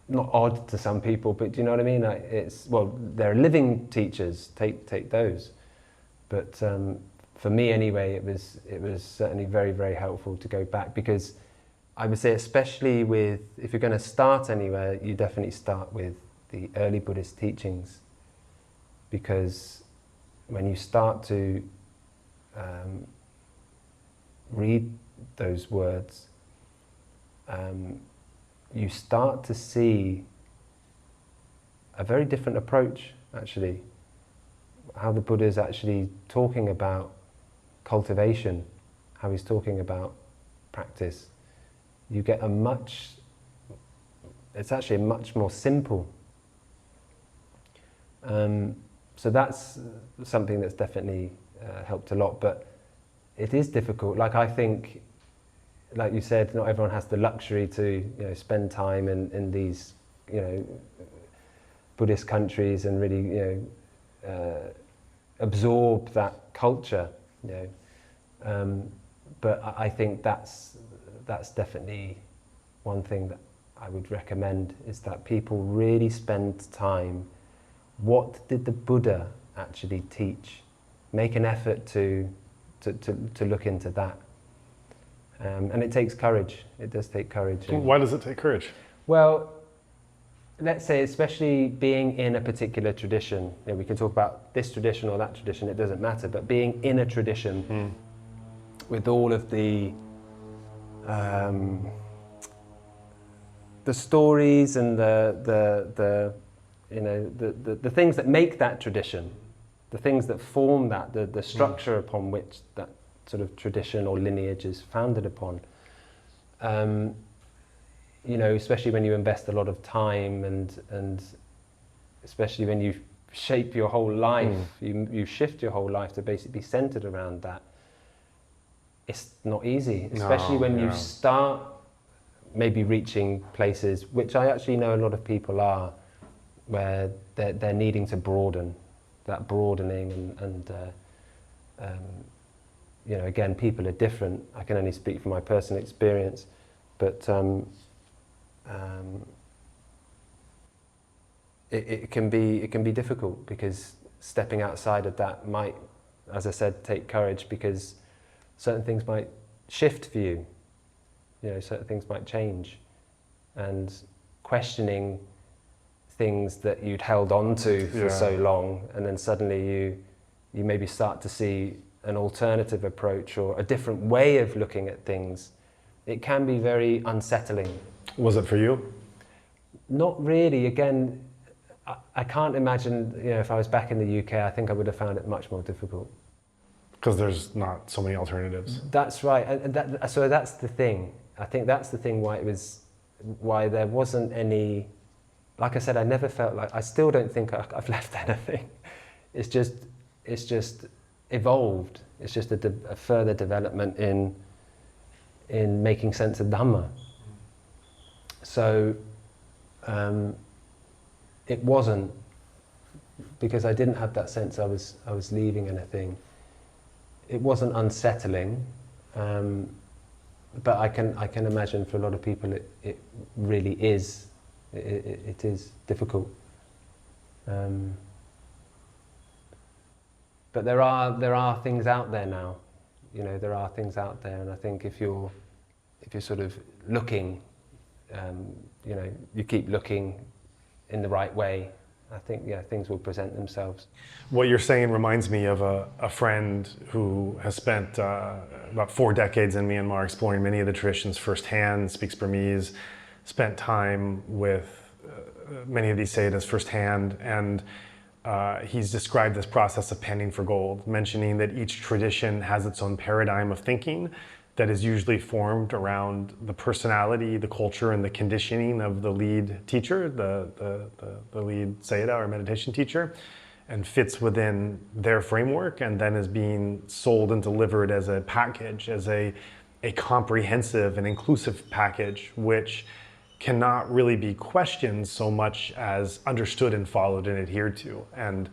not odd to some people, but do you know what I mean? Like there are living teachers. Take those, but for me anyway, it was certainly very, very helpful to go back, because I would say, especially if you're going to start anywhere, you definitely start with the early Buddhist teachings, because when you start to read those words, you start to see a very different approach, actually, how the Buddha is actually talking about cultivation, how he's talking about practice. You get it's actually much more simple. So that's something that's definitely helped a lot, but it is difficult. Like, I think, like you said, not everyone has the luxury to spend time in these Buddhist countries and really absorb that culture. But I think that's definitely one thing that I would recommend, is that people really spend time. What did the Buddha actually teach? Make an effort to look into that. And it takes courage. It does take courage. Why does it take courage? Well, let's say, especially being in a particular tradition. We can talk about this tradition or that tradition, it doesn't matter, but being in a tradition with all of the stories and the things that make that tradition, the things that form that, the structure upon which that sort of tradition or lineage is founded upon. Especially when you invest a lot of time and especially when you shape your whole life, you shift your whole life to basically be centered around that. It's not easy, especially when you start maybe reaching places, which I actually know a lot of people are, where they're needing to broaden, that broadening and again, people are different. I can only speak from my personal experience, but it can be difficult, because stepping outside of that might, as I said, take courage, because certain things might shift for you. Certain things might change, and questioning things that you'd held on to for so long, and then suddenly you maybe start to see an alternative approach or a different way of looking at things. It can be very unsettling. Was it for you? Not really. Again, I can't imagine, if I was back in the UK, I think I would have found it much more difficult. Because there's not so many alternatives. That's right. And so that's the thing. I think that's the thing why there wasn't any, like I said, I never felt like, I still don't think I've left anything. It's just evolved. It's just a further development in making sense of Dharma. So it wasn't, because I didn't have that sense I was leaving anything. It wasn't unsettling, but I can imagine for a lot of people it really is. It is difficult. But there are things out there now. There are things out there, and I think if you're sort of looking, you keep looking in the right way, I think things will present themselves. What you're saying reminds me of a friend who has spent about 4 decades in Myanmar exploring many of the traditions firsthand, speaks Burmese, spent time with many of these Sayadaws firsthand, and he's described this process of panning for gold, mentioning that each tradition has its own paradigm of thinking that is usually formed around the personality, the culture, and the conditioning of the lead teacher, the lead Sayadaw or meditation teacher, and fits within their framework, and then is being sold and delivered as a package, as a comprehensive and inclusive package, which cannot really be questioned so much as understood and followed and adhered to. And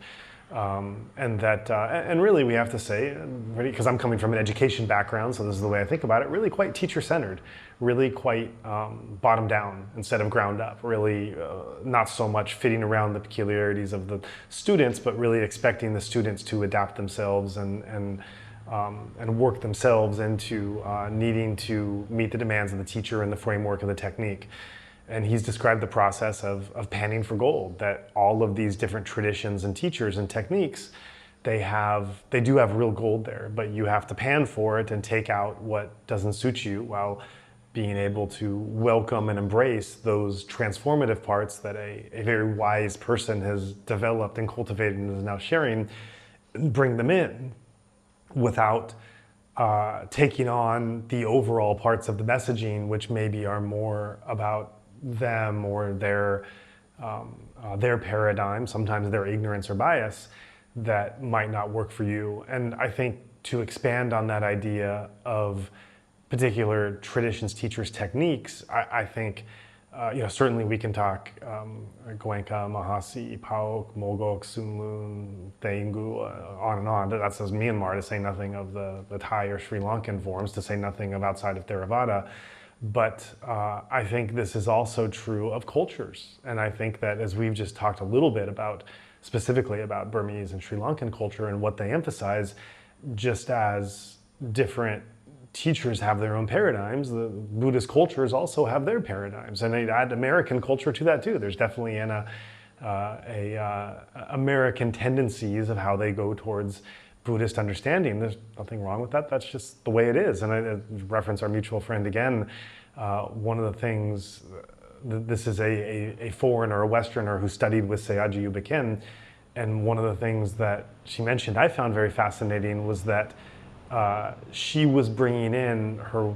really we have to say, because I'm coming from an education background, so this is the way I think about it, really quite teacher-centered, really quite bottom down instead of ground up, really not so much fitting around the peculiarities of the students, but really expecting the students to adapt themselves and work themselves into needing to meet the demands of the teacher and the framework of the technique. And he's described the process of panning for gold, that all of these different traditions and teachers and techniques, they do have real gold there, but you have to pan for it and take out what doesn't suit you while being able to welcome and embrace those transformative parts that a very wise person has developed and cultivated and is now sharing, and bring them in without taking on the overall parts of the messaging, which maybe are more about them or their paradigm, sometimes their ignorance or bias, that might not work for you. And I think to expand on that idea of particular traditions, teachers, techniques, I think certainly we can talk Goenka, Mahasi, Paok, Mogok, Sunlun, Thaingu, on and on. That says Myanmar, to say nothing of the Thai or Sri Lankan forms, to say nothing of outside of Theravada. But I think this is also true of cultures. And I think that as we've just talked a little bit about, specifically about Burmese and Sri Lankan culture and what they emphasize, just as different teachers have their own paradigms, the Buddhist cultures also have their paradigms. And they add American culture to that too. There's definitely American tendencies of how they go towards Buddhist understanding. There's nothing wrong with that. That's just the way it is. And I reference our mutual friend again. One of the things, this is a foreigner, a Westerner who studied with Sayagyi U Bakin, and one of the things that she mentioned I found very fascinating was that she was bringing in her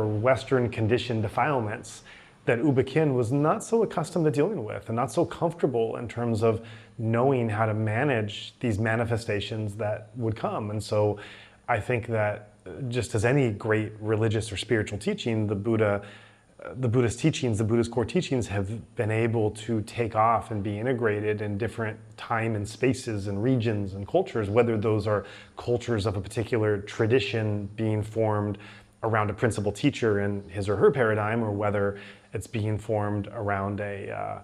Western conditioned defilements that U Bakin was not so accustomed to dealing with and not so comfortable in terms of knowing how to manage these manifestations that would come. And so I think that just as any great religious or spiritual teaching, the Buddhist teachings, the Buddhist core teachings have been able to take off and be integrated in different time and spaces and regions and cultures, whether those are cultures of a particular tradition being formed around a principal teacher and his or her paradigm, or whether it's being formed around an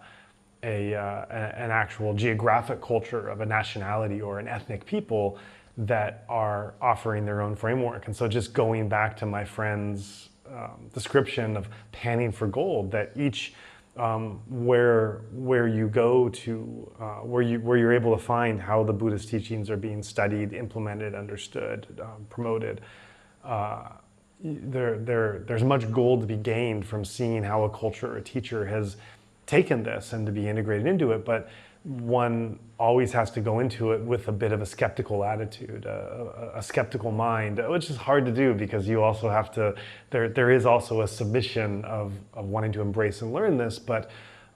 actual geographic culture of a nationality or an ethnic people that are offering their own framework. And so just going back to my friend's description of panning for gold, that each where you go to where you're able to find how the Buddhist teachings are being studied, implemented, understood, promoted, there's much gold to be gained from seeing how a culture or a teacher has taken this and to be integrated into it. But one always has to go into it with a bit of a skeptical attitude, a skeptical mind, which is hard to do because you also have to, there is also a submission of wanting to embrace and learn this, but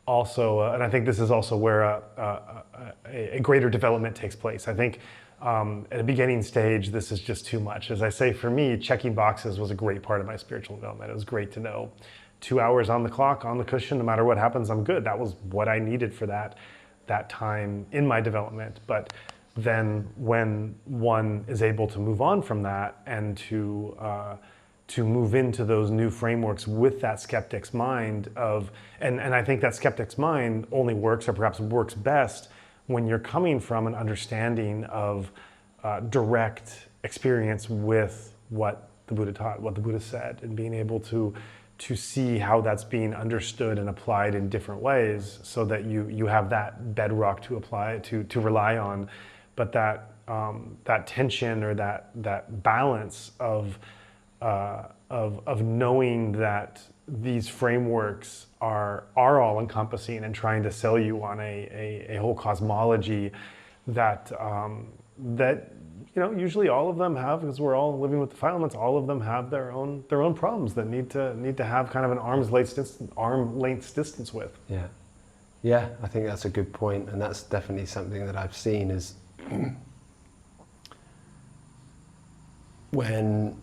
also, and I think this is also where a greater development takes place. I think at a beginning stage, this is just too much. As I say, for me, checking boxes was a great part of my spiritual development. It was great to know 2 hours on the clock, on the cushion, no matter what happens, I'm good. That was what I needed for that time in my development. But then when one is able to move on from that and to move into those new frameworks with that skeptic's mind of, and I think that skeptic's mind only works, or perhaps works best, when you're coming from an understanding of direct experience with what the Buddha taught, what the Buddha said, and being able to to see how that's being understood and applied in different ways, so that you have that bedrock to apply to rely on. But that tension, or that balance of knowing that these frameworks are all encompassing, and trying to sell you on a whole cosmology that usually all of them have, because we're all living with defilements, all of them have their own problems that need to have kind of an arm's length distance with. Yeah, I think that's a good point, and that's definitely something that I've seen is when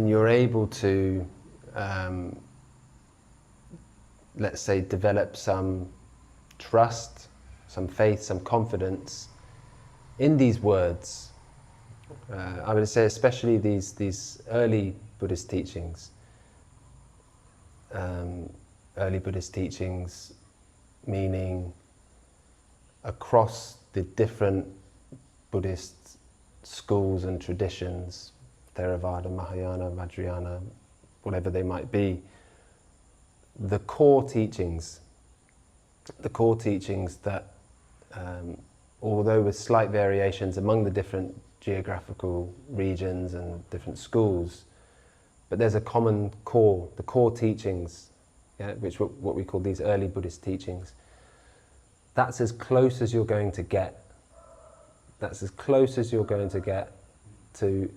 you're able to, let's say, develop some trust, some faith, some confidence in these words, I would say especially these early Buddhist teachings. Early Buddhist teachings meaning across the different Buddhist schools and traditions, Theravada, Mahayana, Vajrayana, whatever they might be, the core teachings that, although with slight variations among the different geographical regions and different schools, but there's a common core, the core teachings, which what we call these early Buddhist teachings. That's as close as you're going to get. That's as close as you're going to get to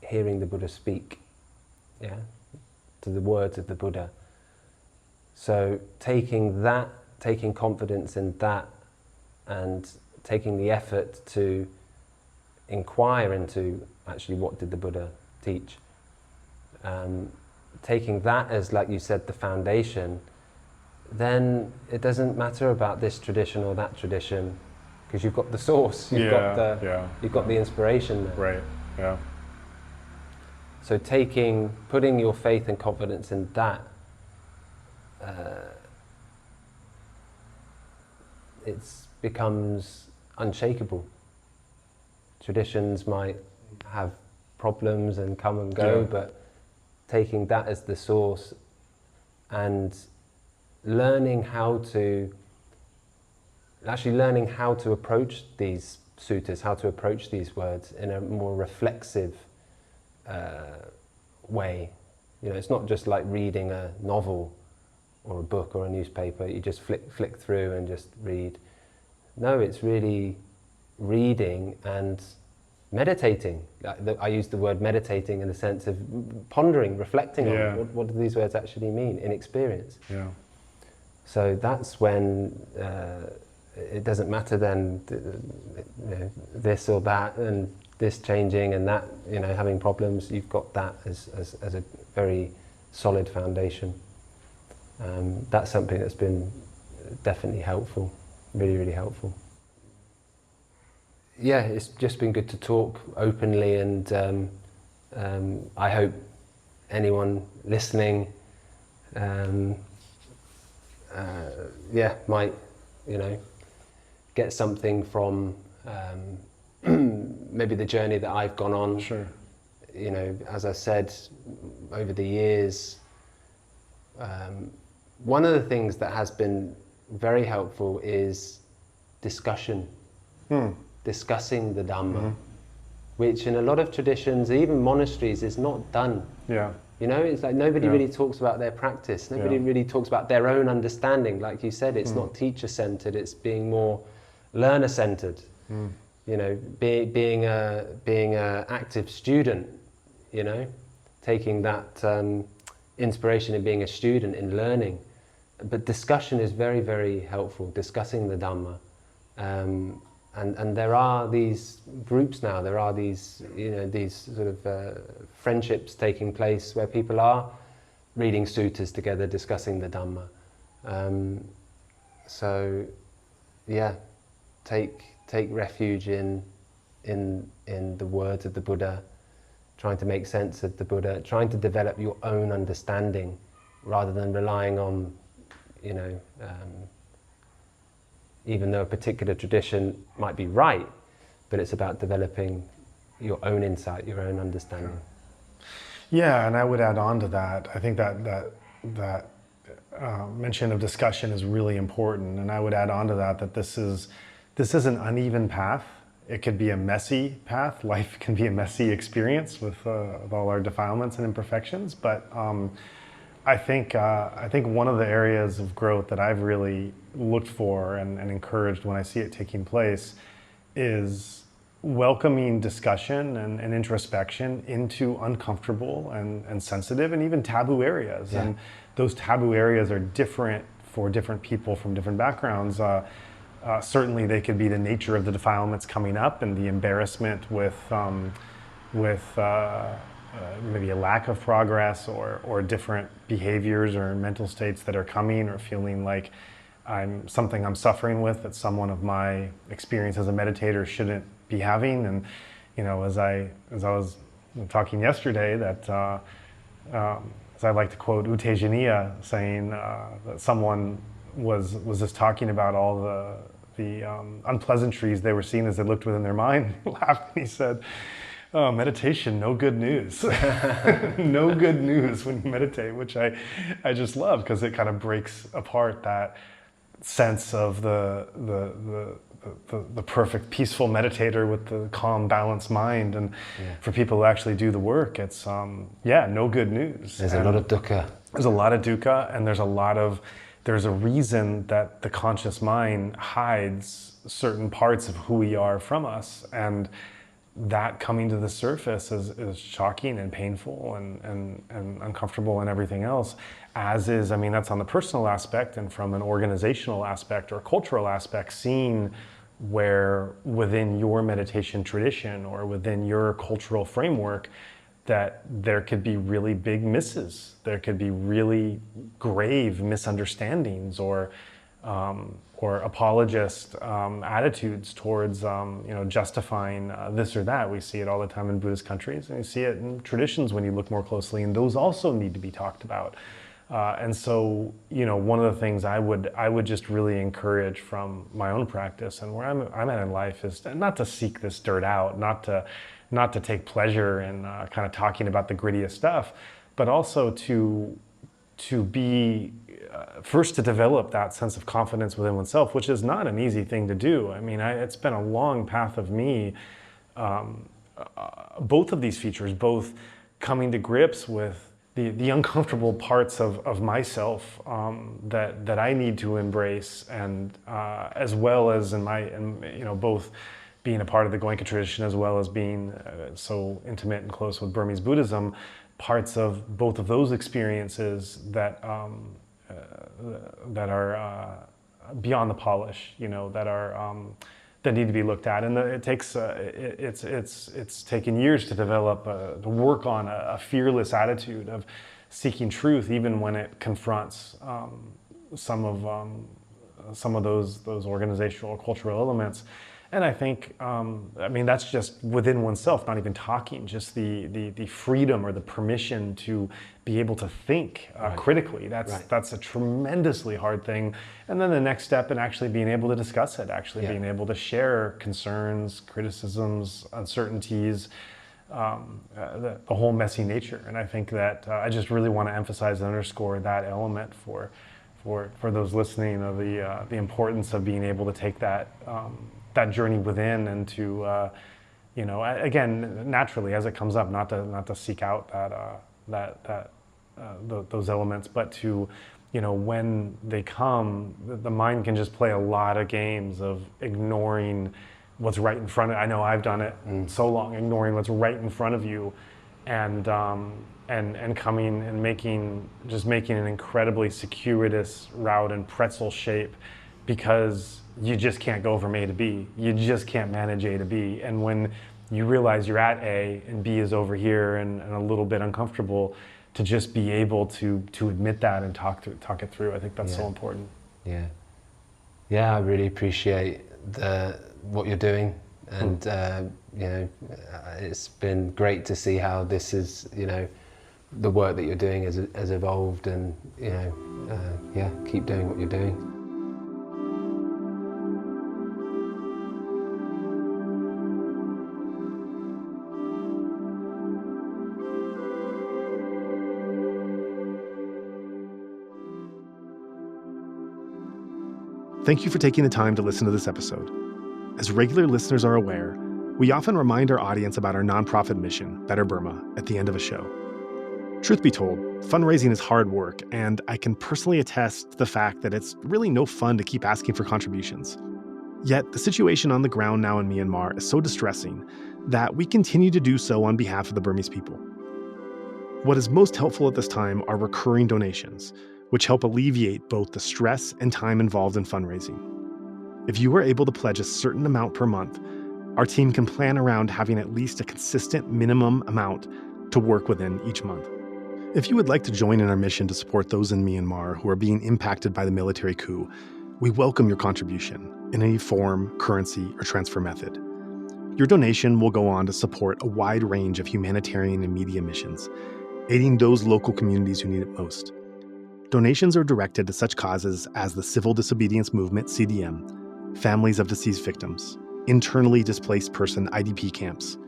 hearing the Buddha speak, to the words of the Buddha. So taking confidence in that, and taking the effort to inquire into actually what did the Buddha teach, taking that as, like you said, the foundation, then it doesn't matter about this tradition or that tradition, because you've got the source, you've got the inspiration there. Right. Yeah. So putting your faith and confidence in that, it becomes unshakable. Traditions might have problems and come and go, but taking that as the source and learning how to approach these suttas, how to approach these words in a more reflexive way. It's not just like reading a novel or a book or a newspaper. You just flick through and just read. No, it's really reading and meditating. I use the word meditating in the sense of pondering, reflecting on what do these words actually mean in experience. Yeah. So that's when it doesn't matter then this or that and this changing and that having problems. You've got that as a very solid foundation. That's something that's been definitely helpful, really, really helpful. Yeah, it's just been good to talk openly, and I hope anyone listening might get something from maybe the journey that I've gone on. Sure. As I said, over the years, one of the things that has been very helpful is discussion. Discussing the Dhamma, which in a lot of traditions, even monasteries, is not done. Yeah. It's like nobody really talks about their practice. Nobody really talks about their own understanding. Like you said, it's not teacher-centered. It's being more learner-centered. Being a active student. Taking that inspiration in being a student in learning. But discussion is very, very helpful. Discussing the Dhamma. And there are these groups now, there are these, these sort of friendships taking place where people are reading suttas together, discussing the Dhamma. Take refuge in the words of the Buddha, trying to make sense of the Buddha, trying to develop your own understanding rather than relying on, even though a particular tradition might be right, but it's about developing your own insight, your own understanding. Yeah, and I would add on to that. I think that mention of discussion is really important, and I would add on to that this is an uneven path. It could be a messy path. Life can be a messy experience with all our defilements and imperfections. But I think one of the areas of growth that I've really looked for and encouraged when I see it taking place is welcoming discussion and introspection into uncomfortable and sensitive and even taboo areas. Yeah. And those taboo areas are different for different people from different backgrounds. Certainly they could be the nature of the defilements coming up and the embarrassment with maybe a lack of progress or different behaviors or mental states that are coming, or feeling like I'm suffering with that someone of my experience as a meditator shouldn't be having. And as I was talking yesterday, that as I like to quote Utejaniya saying that someone was just talking about all the unpleasantries they were seeing as they looked within their mind. He laughed and he said, "Oh, meditation, no good news." No good news when you meditate, which I just love, because it kind of breaks apart that sense of the perfect peaceful meditator with the calm, balanced mind. And for people who actually do the work, it's no good news. There's a lot of dukkha. There's a lot of dukkha, and there's a reason that the conscious mind hides certain parts of who we are from us, and that coming to the surface is shocking and painful and uncomfortable and everything else, as is, that's on the personal aspect, and from an organizational aspect or cultural aspect, seeing where within your meditation tradition or within your cultural framework that there could be really big misses, there could be really grave misunderstandings or apologist attitudes towards justifying this or that. We see it all the time in Buddhist countries, and you see it in traditions when you look more closely, and those also need to be talked about. And so, one of the things I would just really encourage from my own practice and where I'm at in life is not to seek this dirt out, not to take pleasure in kind of talking about the grittiest stuff, but also to be first to develop that sense of confidence within oneself, which is not an easy thing to do. It's been a long path of me, both of these features, both coming to grips with the uncomfortable parts of myself that I need to embrace, and as well as both being a part of the Goenka tradition as well as being so intimate and close with Burmese Buddhism, parts of both of those experiences that are beyond the polish, that need to be looked at, and it takes it's taken years to develop to work on a fearless attitude of seeking truth, even when it confronts some of those organizational or cultural elements. And I think, that's just within oneself, not even talking, just the freedom or the permission to be able to think critically. That's a tremendously hard thing. And then the next step in actually being able to discuss it, being able to share concerns, criticisms, uncertainties, the whole messy nature. And I think that I just really want to emphasize and underscore that element for those listening, of the importance of being able to take that journey within, and to again, naturally as it comes up, not to seek out those elements, but to when they come, the mind can just play a lot of games of ignoring what's right in front of it. I know I've done it so long, ignoring what's right in front of you, and coming and making an incredibly circuitous route and pretzel shape, because you just can't go from A to B. You just can't manage A to B. And when you realize you're at A and B is over here and a little bit uncomfortable, to just be able to admit that and talk it through. I think that's so important. Yeah. Yeah, I really appreciate what you're doing, and it's been great to see how this is, the work that you're doing has evolved, and keep doing what you're doing. Thank you for taking the time to listen to this episode. As regular listeners are aware, we often remind our audience about our nonprofit mission, Better Burma, at the end of a show. Truth be told, fundraising is hard work, and I can personally attest to the fact that it's really no fun to keep asking for contributions. Yet, the situation on the ground now in Myanmar is so distressing that we continue to do so on behalf of the Burmese people. What is most helpful at this time are recurring donations, which help alleviate both the stress and time involved in fundraising. If you are able to pledge a certain amount per month, our team can plan around having at least a consistent minimum amount to work within each month. If you would like to join in our mission to support those in Myanmar who are being impacted by the military coup, we welcome your contribution in any form, currency, or transfer method. Your donation will go on to support a wide range of humanitarian and media missions, aiding those local communities who need it most. Donations are directed to such causes as the Civil Disobedience Movement, CDM, families of deceased victims, internally displaced person IDP camps,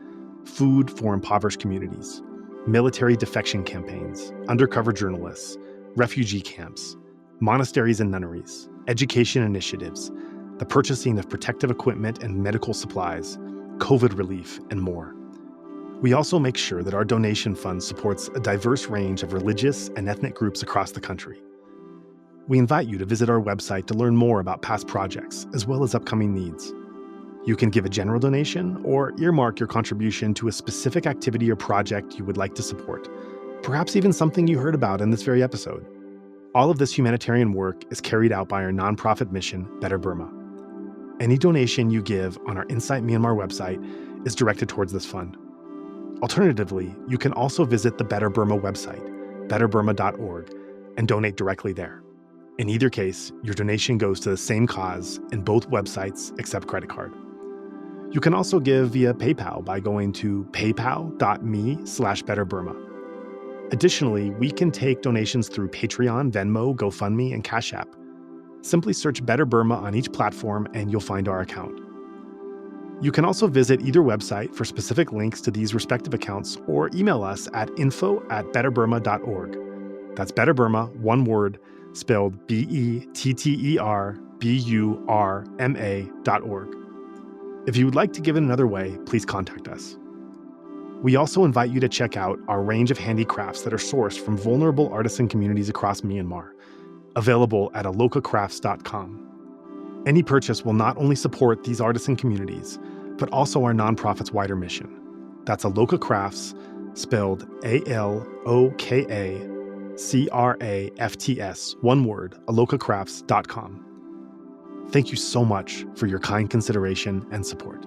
food for impoverished communities, military defection campaigns, undercover journalists, refugee camps, monasteries and nunneries, education initiatives, the purchasing of protective equipment and medical supplies, COVID relief, and more. We also make sure that our donation fund supports a diverse range of religious and ethnic groups across the country. We invite you to visit our website to learn more about past projects, as well as upcoming needs. You can give a general donation or earmark your contribution to a specific activity or project you would like to support, perhaps even something you heard about in this very episode. All of this humanitarian work is carried out by our nonprofit mission, Better Burma. Any donation you give on our Insight Myanmar website is directed towards this fund. Alternatively, you can also visit the Better Burma website, betterburma.org, and donate directly there. In either case, your donation goes to the same cause, and both websites accept credit card. You can also give via PayPal by going to paypal.me/betterburma. Additionally, we can take donations through Patreon, Venmo, GoFundMe, and Cash App. Simply search Better Burma on each platform and you'll find our account. You can also visit either website for specific links to these respective accounts or email us at info@betterburma.org. That's Better Burma, one word, spelled BETTERBURMA.org. If you would like to give it another way, please contact us. We also invite you to check out our range of handicrafts that are sourced from vulnerable artisan communities across Myanmar, available at alokacrafts.com. Any purchase will not only support these artisan communities, but also our nonprofit's wider mission. That's Aloka Crafts, spelled ALOKACRAFTS, one word, alokacrafts.com. Thank you so much for your kind consideration and support.